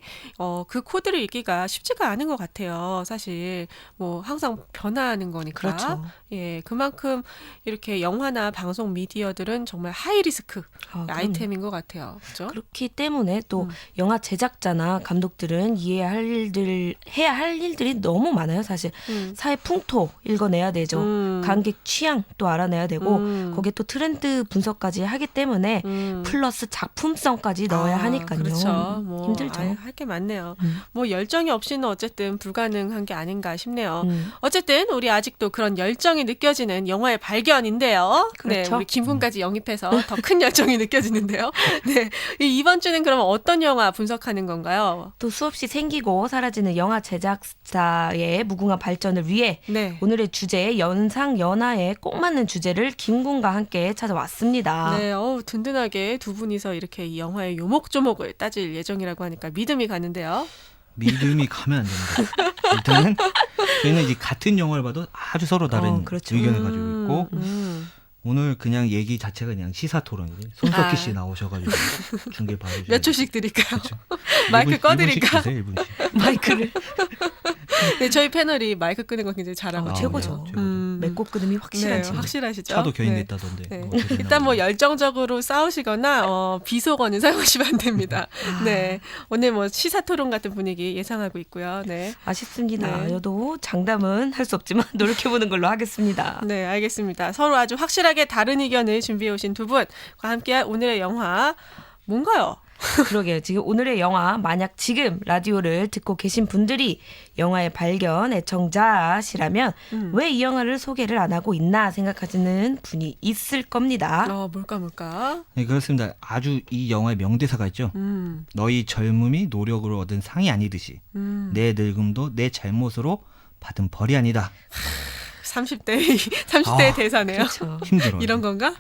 그 코드를 읽기가 쉽지가 않은 것 같아요. 사실 뭐 항상 변화하는 거니까.
그렇죠.
예, 그만큼 이렇게 영화나 방송 미디어들은 정말 하이 리스크 아이템인 것 같아요. 그렇죠?
그렇기 때문에 또 영화 제작자나 감독들은 해야 할 일들이 너무 많아요. 사실 사회 풍토 읽어내야 되죠. 관객 취향 또 알아내야 되고 거기에 또 트렌드 분석까지 하기 때문에 플러스 작품성까지 넣어야 하니까요.
그렇죠. 뭐
힘들죠.
할 게 많네요. 뭐 열정이 없이는 어쨌든 불가능한 게 아닌가 싶네요. 어쨌든 우리 아직도 그런 열정이 느껴지는 영화의 발견인데요.
그렇죠.
네, 우리 김군까지 영입해서 더 큰 열정이 느껴지는데요. 네, 이번 주는 그러면 어떤 영화 분석하는 건가요?
또 수없이 생기고 사라지는 영화 영화 제작사의 무궁한 발전을 위해
네.
오늘의 주제 연상 연하에 꼭 맞는 주제를 김군과 함께 찾아왔습니다.
네, 든든하게 두 분이서 이렇게 이 영화의 요목조목을 따질 예정이라고 하니까 믿음이 가는데요.
믿음이 가면 안 됩니다. 일단은 저희는 이제 같은 영화를 봐도 아주 서로 다른
그렇죠.
의견을 가지고 있고 오늘 그냥 얘기 자체가 그냥 시사 토론이에요. 손석희 씨 나오셔가지고 중계 봐주시면
몇 초씩 드릴까요?
그렇죠.
마이크
1분,
꺼드릴까?
1분씩 주세요, 1분씩.
마이크를.
네, 저희 패널이 마이크 끄는 거 굉장히 잘하고
최고죠. 맺고 끊음이 확실한
네,
친구.
확실하시죠?
차도 견인됐다던데.
네. 일단 뭐 열정적으로 싸우시거나 비속어는 사용하시면 안 됩니다. 네, 오늘 뭐 시사 토론 같은 분위기 예상하고 있고요. 네,
아쉽습니다.
네.
저도 장담은 할 수 없지만 노력해보는 걸로 하겠습니다.
네, 알겠습니다. 서로 아주 확실하게 다른 의견을 준비해 오신 두 분과 함께할 오늘의 영화 뭔가요?
그러게요. 지금 오늘의 영화 만약 지금 라디오를 듣고 계신 분들이 영화의 발견 애청자시라면 왜 이 영화를 소개를 안 하고 있나 생각하시는 분이 있을 겁니다.
뭘까?
네, 그렇습니다. 아주 이 영화의 명대사가 있죠. 너희 젊음이 노력으로 얻은 상이 아니듯이 내 늙음도 내 잘못으로 받은 벌이 아니다.
30대의 대사네요.
그렇죠.
힘들어요.
이런 건가?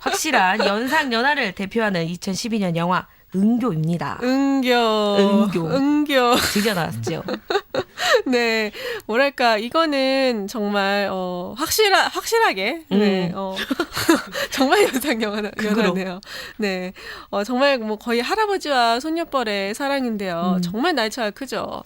확실한 연상 연하를 대표하는 2012년 영화 은교입니다.
은교.
드디어 나왔죠.
네, 뭐랄까 이거는 정말 확실하게 네, 정말 연상 연하네요. 네, 정말 뭐 거의 할아버지와 손녀뻘의 사랑인데요. 정말 나이차가 크죠.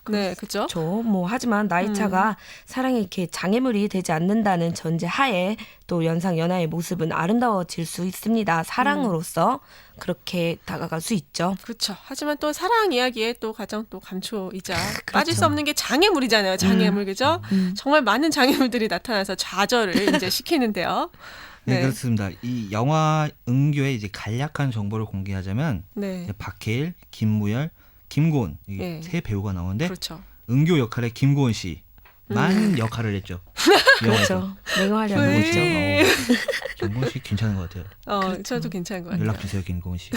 네, 그렇죠.
뭐 하지만 나이차가 사랑이 이렇게 장애물이 되지 않는다는 전제 하에 또 연상 연하의 모습은 아름다워질 수 있습니다. 사랑으로서 그렇게 다가갈 수 있죠.
그렇죠. 하지만 또 사랑 이야기에 또 가장 또 감초이자 빠질 수 없는 게 장애물이잖아요. 장애물 그죠? 정말 많은 장애물들이 나타나서 좌절을 이제 시키는데요.
네, 그렇습니다. 이 영화 은교의 이제 간략한 정보를 공개하자면 이제 박해일, 김무열, 김고은 이게 세 배우가 나오는데 은교 역할의 김고은 씨만 역할을 했죠.
그렇죠. 맹활약을 했죠.
김고은 씨 괜찮은 것 같아요.
저도 괜찮은 것 같아요.
연락 주세요, 김고은 씨.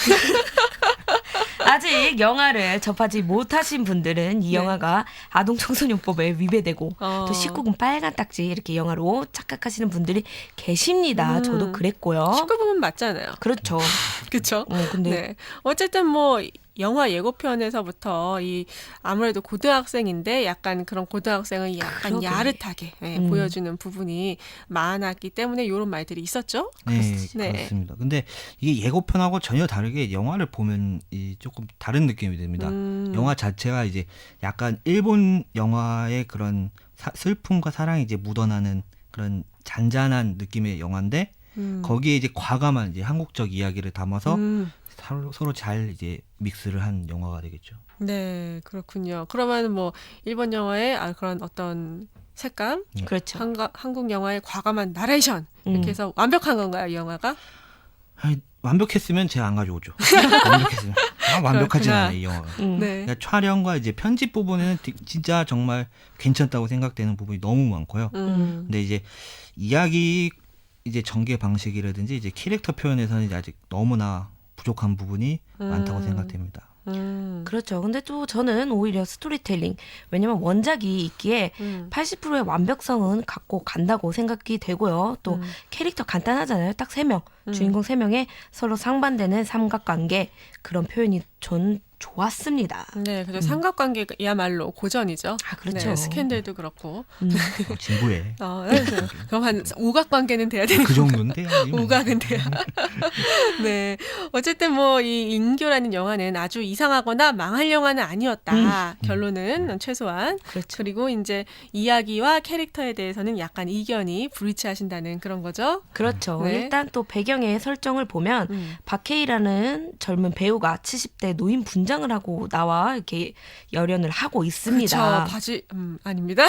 아직 영화를 접하지 못하신 분들은 이 영화가 아동 청소년법에 위배되고 또 19금 빨간 딱지 이렇게 영화로 착각하시는 분들이 계십니다. 저도 그랬고요.
19금은 맞잖아요.
그렇죠.
그렇죠.
근데
네. 어쨌든 뭐 영화 예고편에서부터 이 아무래도 고등학생인데 약간 그런 고등학생을 약간 야릇하게 보여주는 부분이 많았기 때문에 이런 말들이 있었죠.
네, 그렇습니다. 근데 이게 예고편하고 전혀 다르게 영화를 보면 조금 다른 느낌이 듭니다. 영화 자체가 이제 약간 일본 영화의 그런 슬픔과 사랑이 이제 묻어나는 그런 잔잔한 느낌의 영화인데 거기에 이제 과감한 이제 한국적 이야기를 담아서 서로 잘 이제 믹스를 한 영화가 되겠죠.
네, 그렇군요. 그러면 뭐 일본 영화의 그런 어떤 색감,
그렇죠.
한국 영화의 과감한 나레이션 이렇게 해서 완벽한 건가요, 이 영화가?
아니, 완벽했으면 제가 안 가져오죠. 완벽했으면 완벽하진 않아요, 이 영화가. 그러니까 촬영과 이제 편집 부분에는 진짜 정말 괜찮다고 생각되는 부분이 너무 많고요. 근데 이제 이야기 이제 전개 방식이라든지 이제 캐릭터 표현에서는 아직 너무나 부족한 부분이 많다고 생각됩니다.
그렇죠. 근데 또 저는 오히려 스토리텔링, 왜냐면 원작이 있기에 80%의 완벽성은 갖고 간다고 생각이 되고요. 또 캐릭터 간단하잖아요. 딱 3명, 주인공 3명의 서로 상반되는 삼각관계, 그런 표현이 전 좋았습니다.
네, 그죠. 삼각관계야말로 고전이죠.
그렇죠.
네, 스캔들도 그렇고.
진부해.
그럼 한 오각관계는 돼야 되는
그 정도는 돼야.
오각은 돼야. 네, 어쨌든 뭐 이 인교라는 영화는 아주 이상하거나 망할 영화는 아니었다. 결론은 최소한.
그렇죠.
그리고 이제 이야기와 캐릭터에 대해서는 약간 이견이 불일치하신다는 그런 거죠.
그렇죠. 일단 또 배경의 설정을 보면 박해일이라는 젊은 배우가 70대 노인 분장을 하고 나와 이렇게 열연을 하고 있습니다.
그렇죠. 바지 아닙니다.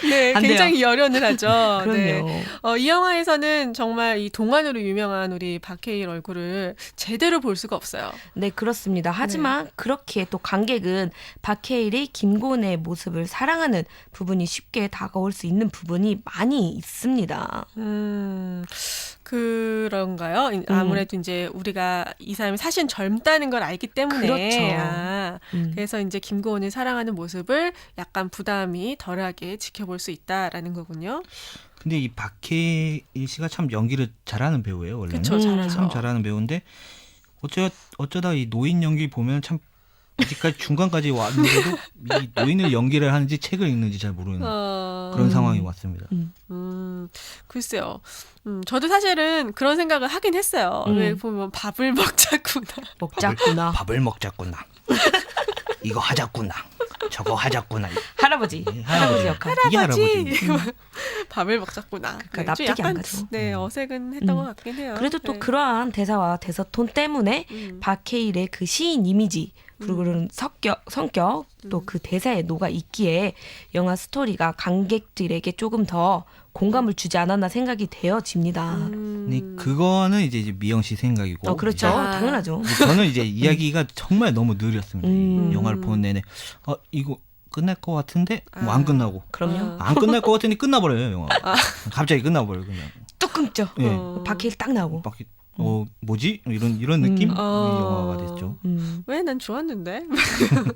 네, 굉장히 열연을 하죠.
그럼요.
네. 이 영화에서는 정말 이 동안으로 유명한 우리 박해일 얼굴을 제대로 볼 수가 없어요.
네, 그렇습니다. 하지만 그렇기에 또 관객은 박해일이 김고은의 모습을 사랑하는 부분이 쉽게 다가올 수 있는 부분이 많이 있습니다.
그런가요? 아무래도 이제 우리가 이 사람이 사실 젊다는 걸 알기 때문에
그렇죠.
그래서 이제 김고은을 사랑하는 모습을 약간 부담이 덜하게 지켜볼 수 있다라는 거군요.
근데 이 박해일 씨가 참 연기를 잘하는 배우예요. 원래는.
그쵸, 잘하죠.
참 잘하는 배우인데 어쩌다 이 노인 연기 보면 참 아직까지 중간까지 왔는데도 이 노인을 연기를 하는지 책을 읽는지 잘 모르는 그런 상황이 왔습니다.
글쎄요. 저도 사실은 그런 생각을 하긴 했어요. 왜 보면 밥을 먹자꾸나.
밥을 먹자꾸나. 이거 하자꾸나. 저거 하자꾸나.
할아버지 역할.
이게 할아버지.
밥을 먹자꾸나.
그러니까 납득이
약간,
안 가죠.
네, 어색은 했던 것 같긴 해요.
그래도 또
네.
그러한 대사와 대사톤 때문에 박해일의 그 시인 이미지 그리고 그런 성격 또 그 대사에 녹아 있기에 영화 스토리가 관객들에게 조금 더 공감을 주지 않았나 생각이 되어집니다.
근데 그거는 이제 미영 씨 생각이고.
그렇죠. 당연하죠.
저는 이제 이야기가 정말 너무 느렸습니다. 이 영화를 보는 내내 이거 끝날 것 같은데 뭐 안 끝나고.
그럼요.
안 끝날 것 같으니 끝나버려요 영화. 갑자기 끝나버려요 그냥.
또 끊죠.
네.
박해일 딱 나오고.
뭐지? 이런 느낌? 영화가 됐죠.
왜 난 좋았는데?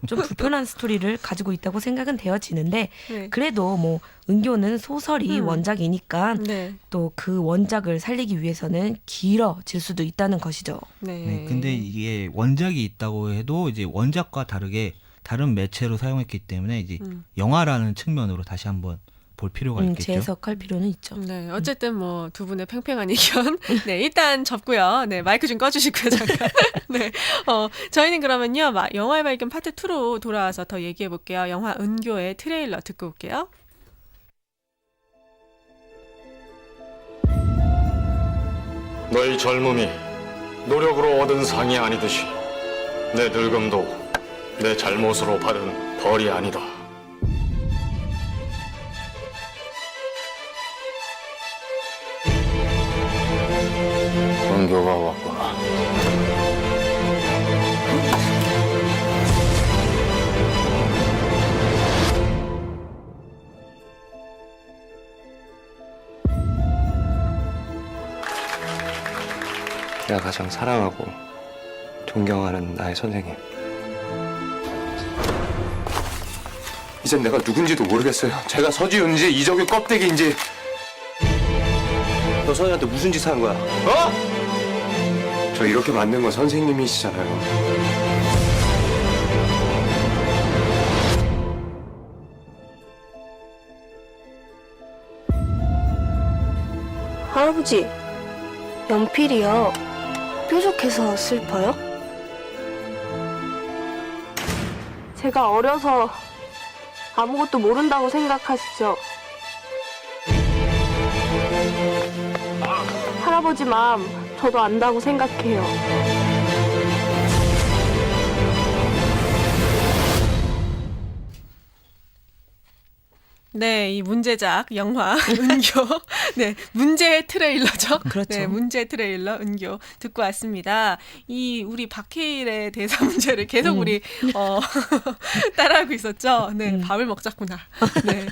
좀 불편한 스토리를 가지고 있다고 생각은 되어지는데
네.
그래도 뭐 은교는 소설이 원작이니까
네.
또 그 원작을 살리기 위해서는 길어질 수도 있다는 것이죠.
네. 근데 이게 원작이 있다고 해도 이제 원작과 다르게 다른 매체로 사용했기 때문에 이제 영화라는 측면으로 다시 한번 볼 필요가 있겠죠.
재해석할 필요는 있죠.
네, 어쨌든 뭐 두 분의 팽팽한 의견, 네 일단 접고요. 네 마이크 좀 꺼주시고요 잠깐. 네, 저희는 그러면요 영화의 발견 파트 2로 돌아와서 더 얘기해 볼게요. 영화 은교의 트레일러 듣고 올게요.
너희 젊음이 노력으로 얻은 상이 아니듯이 내 늙음도 내 잘못으로 받은 벌이 아니다. 은교가 왔구나.
내가 가장 사랑하고 존경하는 나의 선생님.
이젠 내가 누군지도 모르겠어요. 제가 서지훈인지 이적의 껍데기인지. 너 선생한테 무슨 짓 한 거야? 저 이렇게 만든 건 선생님이시잖아요.
할아버지, 연필이요. 뾰족해서 슬퍼요? 제가 어려서 아무것도 모른다고 생각하시죠? 할아버지 마음 저도 안다고 생각해요.
네, 이 문제작 영화 은교, 네 문제 트레일러죠.
그렇죠.
네, 문제 트레일러 은교 듣고 왔습니다. 이 우리 박해일의 대사 문제를 계속 우리 따라하고 있었죠. 네, 밥을 먹자꾸나. 네.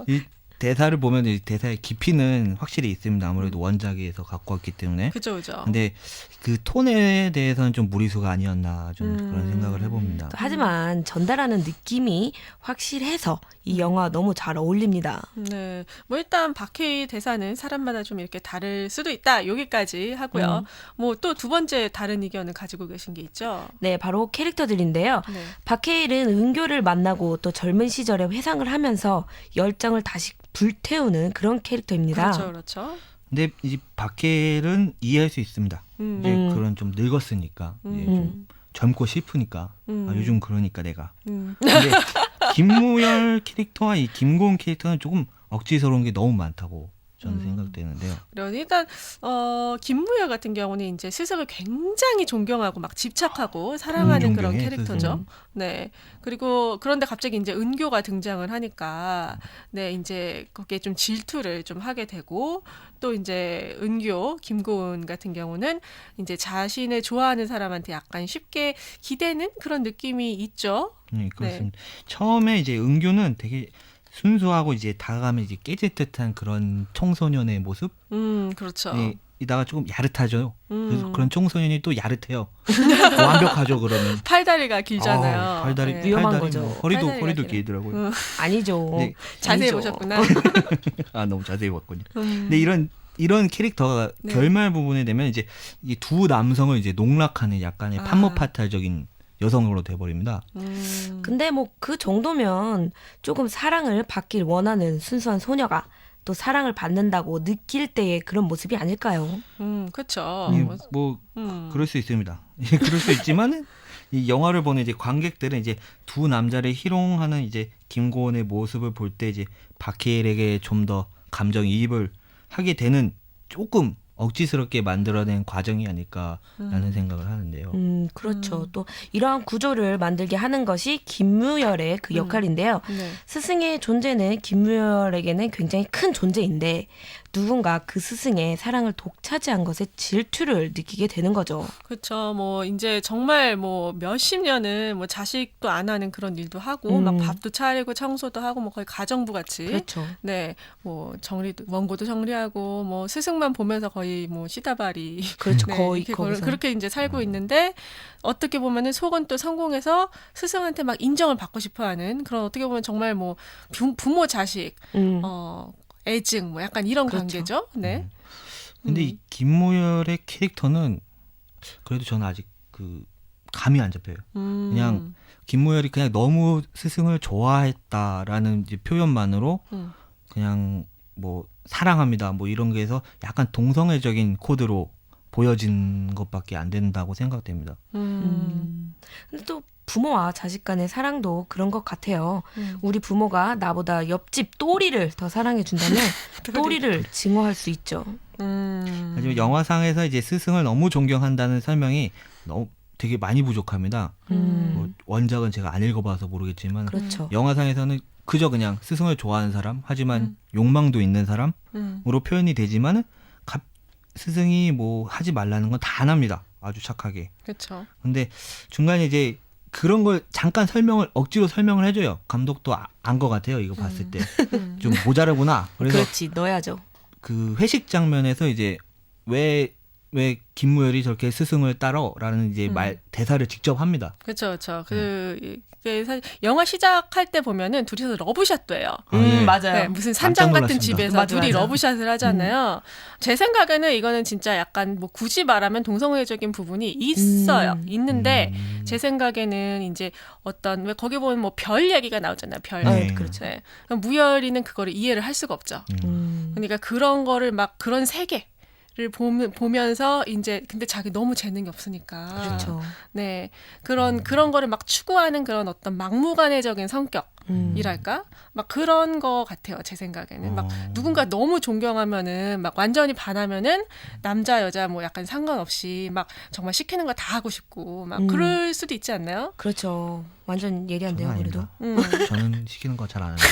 이 대사를 보면 이 대사의 깊이는 확실히 있습니다. 아무래도 원작에서 갖고 왔기 때문에.
그죠.
근데 그 톤에 대해서는 좀 무리수가 아니었나 좀 그런 생각을 해봅니다.
하지만 전달하는 느낌이 확실해서 이 영화 너무 잘 어울립니다.
네, 뭐 일단 박해일 대사는 사람마다 좀 이렇게 다를 수도 있다. 여기까지 하고요. 뭐 또 두 번째 다른 의견을 가지고 계신 게 있죠.
네, 바로 캐릭터들인데요.
네.
박해일은 은교를 만나고 또 젊은 시절에 회상을 하면서 열정을 다시 불태우는 그런 캐릭터입니다.
그렇죠.
근데 이 박해일은 이해할 수 있습니다. 이제 그런 좀 늙었으니까 이제 좀 젊고 싶으니까 요즘 그러니까 내가. 근데 김무열 캐릭터와 이 김고은 캐릭터는 조금 억지스러운 게 너무 많다고 저는 생각되는데요.
그러니까 김무열 같은 경우는 이제 스승을 굉장히 존경하고 막 집착하고 사랑하는 그런 캐릭터죠. 네. 그리고 그런데 갑자기 이제 은교가 등장을 하니까 네, 이제 거기에 좀 질투를 좀 하게 되고 또 이제 은교 김고은 같은 경우는 이제 자신을 좋아하는 사람한테 약간 쉽게 기대는 그런 느낌이 있죠.
네, 그렇습니다. 처음에 이제 은교는 되게 순수하고 이제 다가가면 이제 깨질 듯한 그런 청소년의 모습.
그렇죠.
네, 이다가 조금 야릇하죠. 그래서 그런 청소년이 또 야릇해요. 완벽하죠 그러면.
팔다리가 길잖아요.
팔다리
네.
위험한
팔다리
거죠.
뭐 허리도 길더라고요.
아니죠.
네.
자세히
아니죠.
보셨구나.
아 너무 자세히 봤군요. 근데 이런 캐릭터가
네.
결말 부분에 되면 이제 이 두 남성을 이제 농락하는 약간의 판모파탈적인 여성으로 돼버립니다.
근데 뭐 그 정도면 조금 사랑을 받길 원하는 순수한 소녀가 또 사랑을 받는다고 느낄 때의 그런 모습이 아닐까요?
그렇죠.
예, 뭐 그럴 수 있습니다. 예, 그럴 수 있지만은 이 영화를 보는 이제 관객들은 이제 두 남자를 희롱하는 이제 김고은의 모습을 볼 때 이제 박해일에게 좀 더 감정이입을 하게 되는 조금 억지스럽게 만들어낸 과정이 아닐까라는 생각을 하는데요.
그렇죠. 또 이러한 구조를 만들게 하는 것이 김무열의 그 역할인데요.
네.
스승의 존재는 김무열에게는 굉장히 큰 존재인데 누군가 그 스승의 사랑을 독차지한 것에 질투를 느끼게 되는 거죠.
그렇죠. 뭐 이제 정말 뭐 몇십 년은 뭐 자식도 안 하는 그런 일도 하고 막 밥도 차리고 청소도 하고 뭐 거의 가정부 같이.
그렇죠.
네. 뭐 정리도 원고도 정리하고 뭐 스승만 보면서 거의 뭐 시다발이
그렇죠.
네,
거의
이렇게
거기서.
그렇게 이제 살고 있는데 어떻게 보면은 속은 또 성공해서 스승한테 막 인정을 받고 싶어하는 그런 어떻게 보면 정말 뭐 부모 자식 애증 뭐 약간 이런
그렇죠.
관계죠. 네.
근데 이 김무열의 캐릭터는 그래도 저는 아직 그 감이 안 잡혀요. 그냥 김무열이 그냥 너무 스승을 좋아했다라는 이제 표현만으로 그냥 뭐 사랑합니다 뭐 이런 게 해서 약간 동성애적인 코드로 보여진 것밖에 안 된다고 생각됩니다.
근데 또 부모와 자식 간의 사랑도 그런 것 같아요. 우리 부모가 나보다 옆집 또리를 더 사랑해 준다면 또리를 증오할 수 있죠.
하지만 영화상에서 이제 스승을 너무 존경한다는 설명이 너무 되게 많이 부족합니다. 뭐 원작은 제가 안 읽어봐서 모르겠지만
그렇죠.
영화상에서는 그저 그냥 스승을 좋아하는 사람, 하지만 욕망도 있는 사람으로 표현이 되지만 스승이 뭐 하지 말라는 건 다 안 합니다. 아주 착하게.
그렇죠.
근데 중간에 이제 그런 걸 잠깐 억지로 설명을 해줘요. 감독도 안 것 같아요. 이거 봤을 때. 좀 모자르구나. 그래서
그렇지, 넣어야죠.
그 회식 장면에서 이제 왜 김무열이 저렇게 스승을 따라라는 이제 대사를 직접 합니다.
그렇죠, 그렇죠. 그게 사실 영화 시작할 때 보면은 둘이서 러브샷도 해요.
네.
맞아요.
네, 무슨 산장 같은
놀랐습니다.
집에서
맞아,
둘이
맞아.
러브샷을 하잖아요. 제 생각에는 이거는 진짜 약간 뭐 굳이 말하면 동성애적인 부분이 있어요. 있는데 제 생각에는 이제 어떤 왜 거기 보면 뭐 별 얘기가 나오잖아요. 별.
네.
그렇죠.
네. 그럼 무열이는 그거를 이해를 할 수가 없죠. 그러니까 그런 거를 막 그런 세계. 를 보면서 이제 근데 자기 너무 재능이 없으니까
그렇죠.
네 그런 거를 막 추구하는 그런 어떤 막무가내적인 성격이랄까 막 그런 거 같아요 제 생각에는 막 누군가 너무 존경하면은 막 완전히 반하면은 남자 여자 뭐 약간 상관없이 막 정말 시키는 거 다 하고 싶고 막 그럴 수도 있지 않나요?
그렇죠. 완전 예리한데요, 그래도.
저는 시키는 거 잘 안 합니다.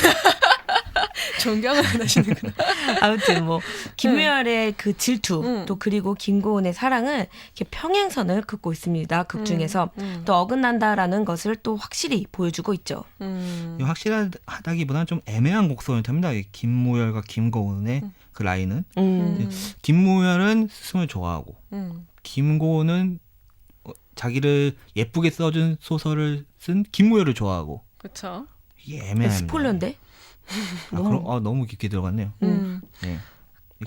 존경을 안 하시는구나.
아무튼 뭐 김무열의 그 질투 또 그리고 김고은의 사랑은 이렇게 평행선을 긋고 있습니다. 극 중에서 또 어긋난다라는 것을 또 확실히 보여주고 있죠.
확실하다기보다는 좀 애매한 곡선을 탑니다. 김무열과 김고은의 그 라인은 김무열은 스승을 좋아하고 김고은은 자기를 예쁘게 써준 소설을 쓴 김무열을 좋아하고.
그렇죠.
이게 애매합니다.
스포일러인데?
너무 깊게 들어갔네요. 네.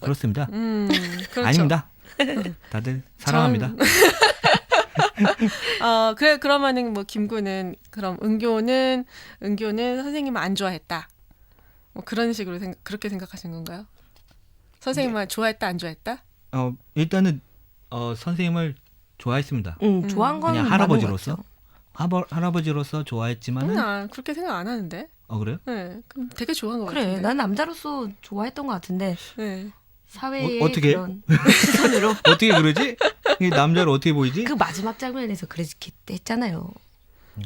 그렇습니다.
그렇죠.
아닙니다. 다들 사랑합니다.
그러면은 뭐 김구는 그럼 은교는 선생님을 안 좋아했다. 뭐 그런 식으로 그렇게 생각하시는 건가요? 선생님을 좋아했다 안 좋아했다?
일단은 선생님을 좋아했습니다.
좋아한 건
그냥 할아버지로서. 할아버지로서 좋아했지만은
그렇게 생각 안 하는데.
그래요?
네, 그럼 되게 좋아한 것
그래,
같은데.
난 남자로서 좋아했던 것 같은데.
네.
사회의
어떻게?
그런 시선으로
어떻게 그러지? 이 남자를 어떻게 보이지?
그 마지막 장면에서 그렇게 했잖아요.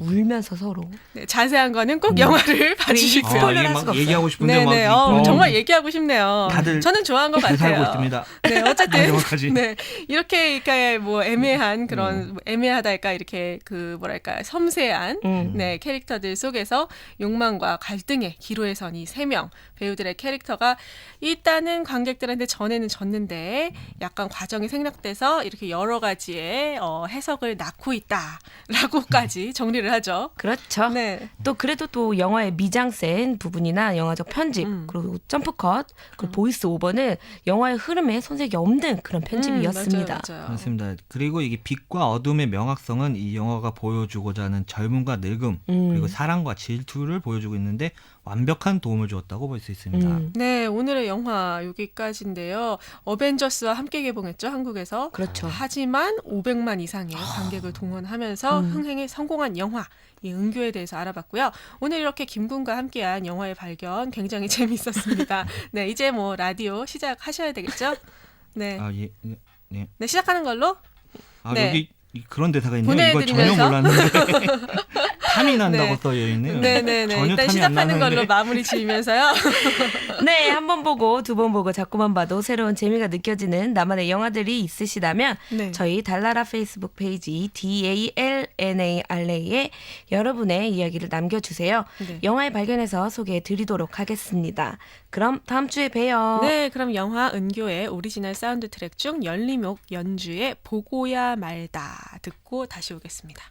울면서 서로.
네, 자세한 거는 꼭 영화를 봐주시고요.
이게 막 얘기하고 싶은데
네네.
막
정말 얘기하고 싶네요.
다들
저는 좋아한 것 같아요.
살고 있습니다.
네, 어쨌든
마지막까지.
네, 이렇게 그러니까 뭐 애매한 그런 애매하달까 이렇게 그 뭐랄까 섬세한 네 캐릭터들 속에서 욕망과 갈등의 기로에 선 이 세 명 배우들의 캐릭터가 일단은 관객들한테 전에는 졌는데 약간 과정이 생략돼서 이렇게 여러 가지의 해석을 낳고 있다라고까지 정리를 하죠.
그렇죠.
네.
또 그래도 또 영화의 미장센 부분이나 영화적 편집 그리고 점프컷 그리고 보이스 오버는 영화의 흐름에 손색이 없는 그런 편집이었습니다.
맞아요.
그렇습니다. 그리고 이게 빛과 어둠의 명확성은 이 영화가 보여주고자 하는 젊음과 늙음 그리고 사랑과 질투를 보여주고 있는데 완벽한 도움을 주었다고 볼 수 있습니다.
네, 오늘의 영화 여기까지인데요. 어벤져스와 함께 개봉했죠, 한국에서.
그렇죠.
하지만 500만 이상의 관객을 동원하면서 흥행에 성공한 영화. 이 은교에 대해서 알아봤고요. 오늘 이렇게 김군과 함께한 영화의 발견 굉장히 재밌었습니다. 네, 이제 뭐 라디오 시작하셔야 되겠죠? 네.
네.
네, 시작하는 걸로. 네.
여기 그런 대사가 있네요. 이거 전혀 몰랐는데. 탐이 난다고 써져 있네요.
네네네.
전혀
일단
탐이
시작하는
안 나는데.
걸로 마무리 지으면서요.
네, 한 번 보고 두 번 보고 자꾸만 봐도 새로운 재미가 느껴지는 나만의 영화들이 있으시다면 저희 달나라 페이스북 페이지 DALNARA에 여러분의 이야기를 남겨주세요.
네.
영화의 발견에서 소개해드리도록 하겠습니다. 그럼 다음 주에 봬요.
네, 그럼 영화 은교의 오리지널 사운드 트랙 중 열림옥 연주의 보고야 말다 듣고 다시 오겠습니다.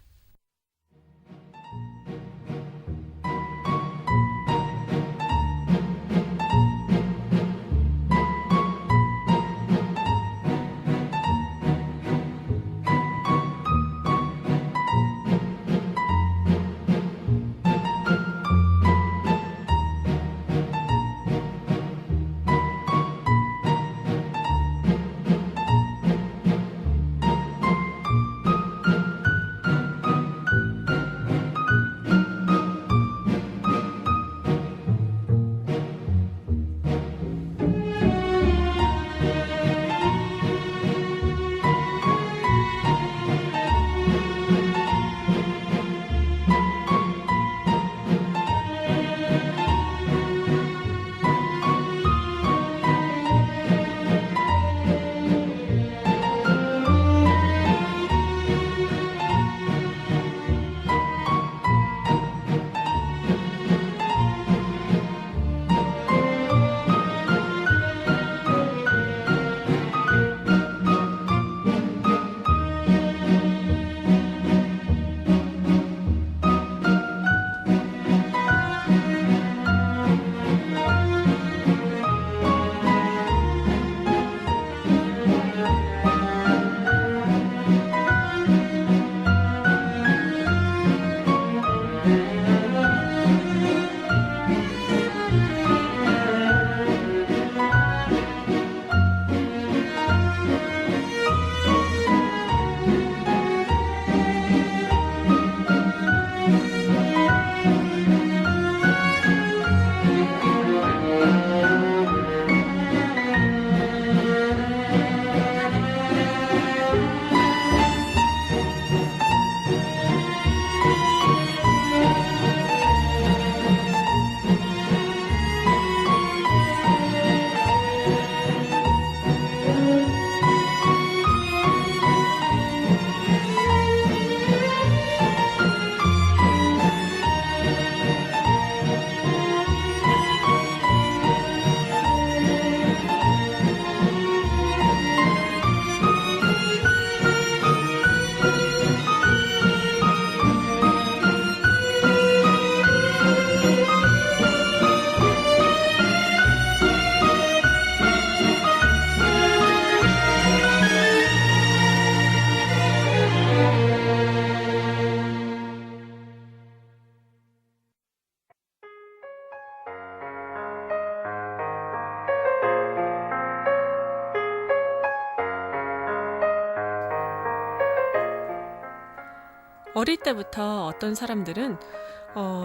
어릴 때부터 어떤 사람들은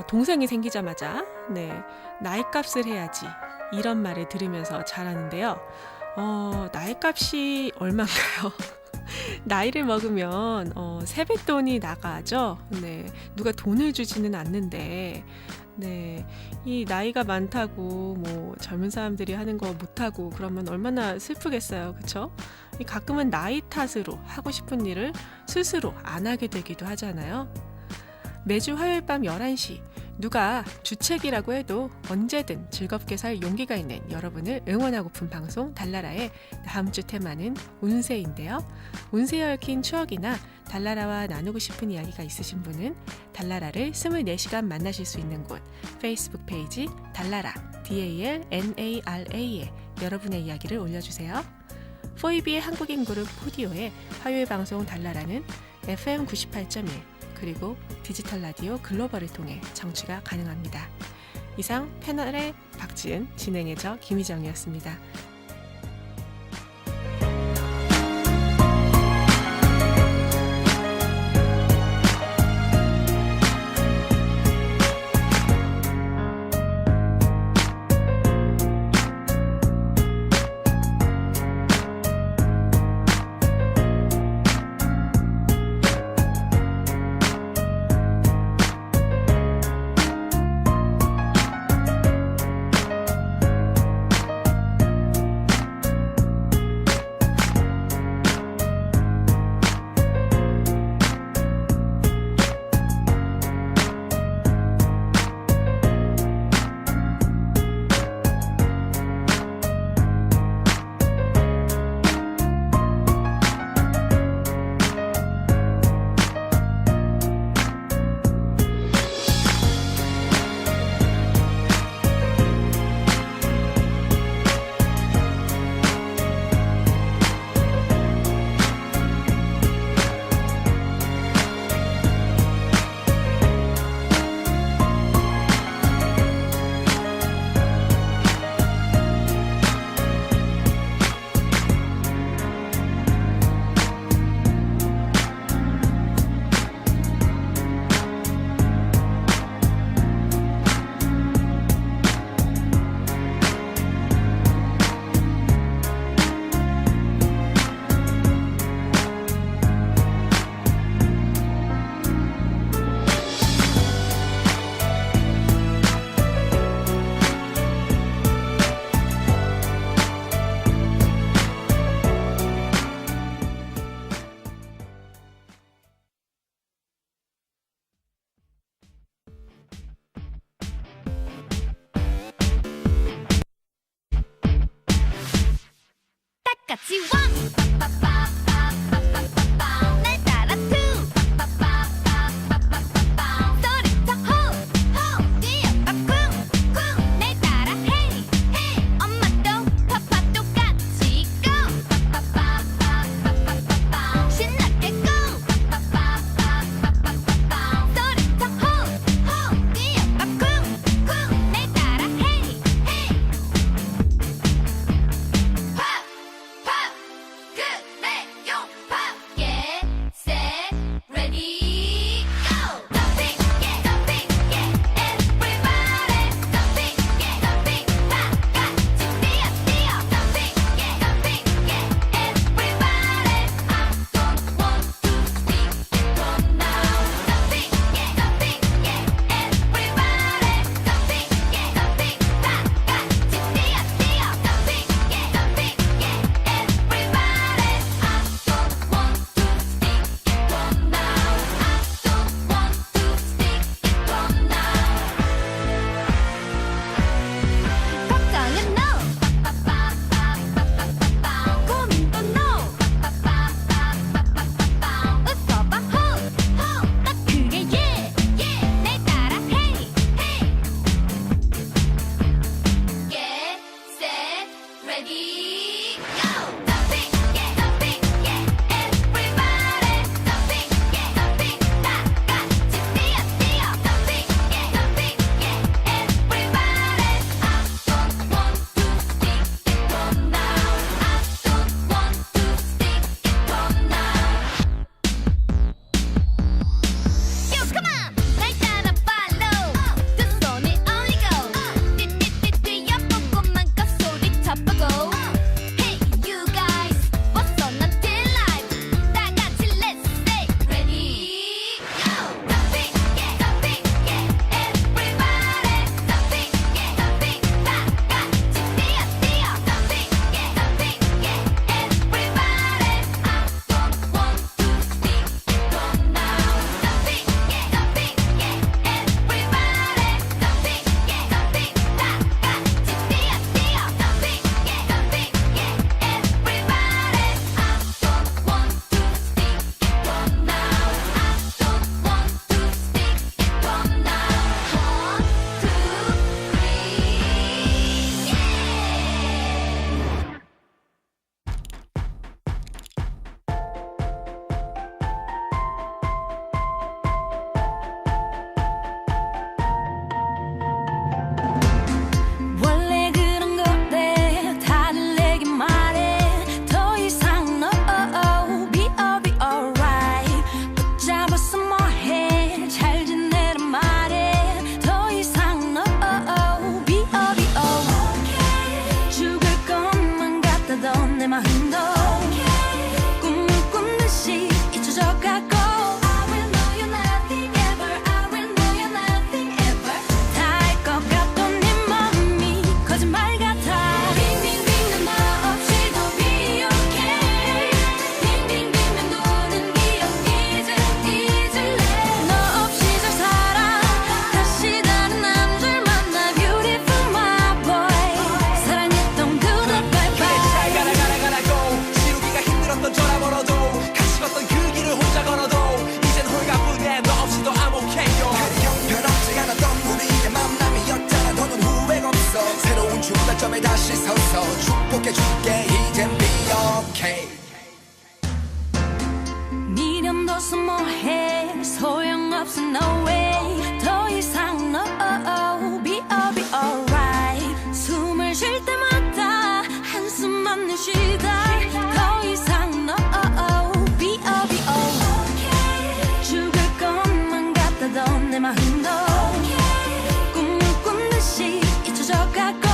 동생이 생기자마자 나이값을 해야지 이런 말을 들으면서 자라는데요. 나이값이 얼마인가요? 나이를 먹으면 세뱃돈이 나가죠. 네, 누가 돈을 주지는 않는데, 네, 이 나이가 많다고 뭐 젊은 사람들이 하는 거 못하고 그러면 얼마나 슬프겠어요, 그렇죠? 가끔은 나이 탓으로 하고 싶은 일을 스스로 안 하게 되기도 하잖아요. 매주 화요일 밤 11시 누가 주책이라고 해도 언제든 즐겁게 살 용기가 있는 여러분을 응원하고픈 방송 달나라의 다음 주 테마는 운세인데요. 운세에 얽힌 추억이나 달나라와 나누고 싶은 이야기가 있으신 분은 달나라를 24시간 만나실 수 있는 곳 페이스북 페이지 달나라 DALNARA에 여러분의 이야기를 올려주세요. 4EB의 한국인 그룹 포디오의 화요일 방송 달나라는 FM 98.1 그리고 디지털 라디오 글로벌을 통해 청취가 가능합니다. 이상 패널의 박지은, 진행의 저 김희정이었습니다.
없어 no way 더 이상 no be alright 숨을 쉴 때마다 한숨만 내쉬다 더 이상 no be alright 죽을 것만 같다던 내 마음도 꿈을 꾼 듯이 잊혀져가고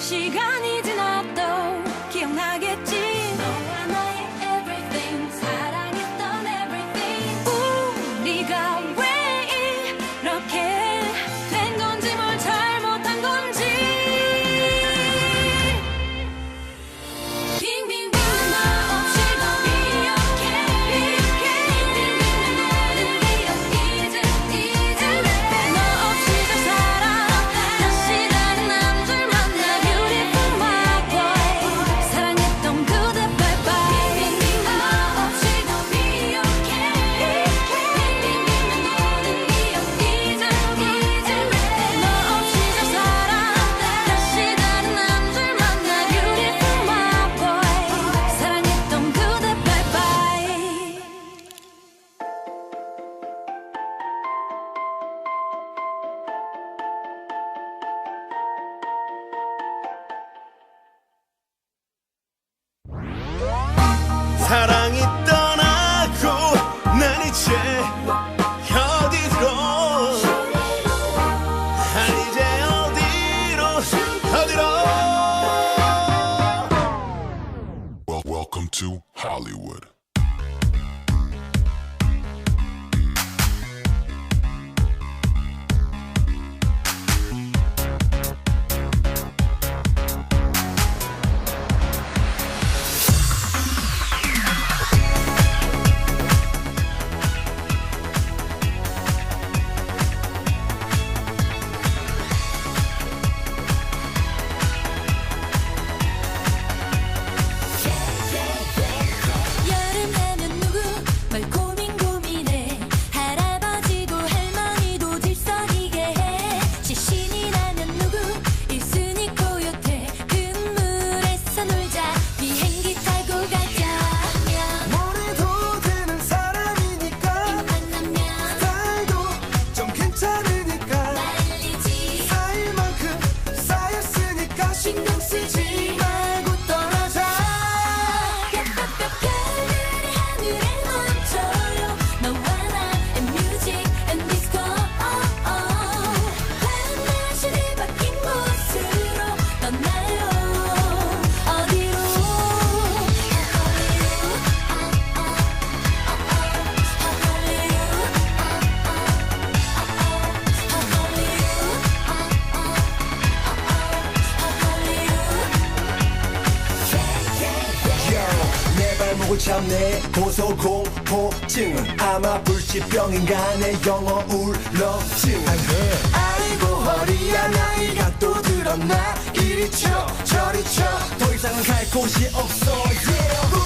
시간이 지나도 기억나겠지 너와 나의 everything 사랑했던 everything 우리가 왜 이렇게 된 건지 뭘 잘못한 건지 빙빙빙 너 없이도 be okay 빙빙빙 너는 기억 잊을래 너 없이 저 사랑 다시 다른 남자를 만나
사랑이 떠나고 난 이제 어디로 난 이제 어디로
Welcome to Hollywood.
발목을 잡네 고소공포증은 아마 불치병인가 내 영어 울렁증 아이고 허리야 나이가 또 들었나 이리 쳐 저리 쳐 더 이상은 갈 곳이 없어 yeah.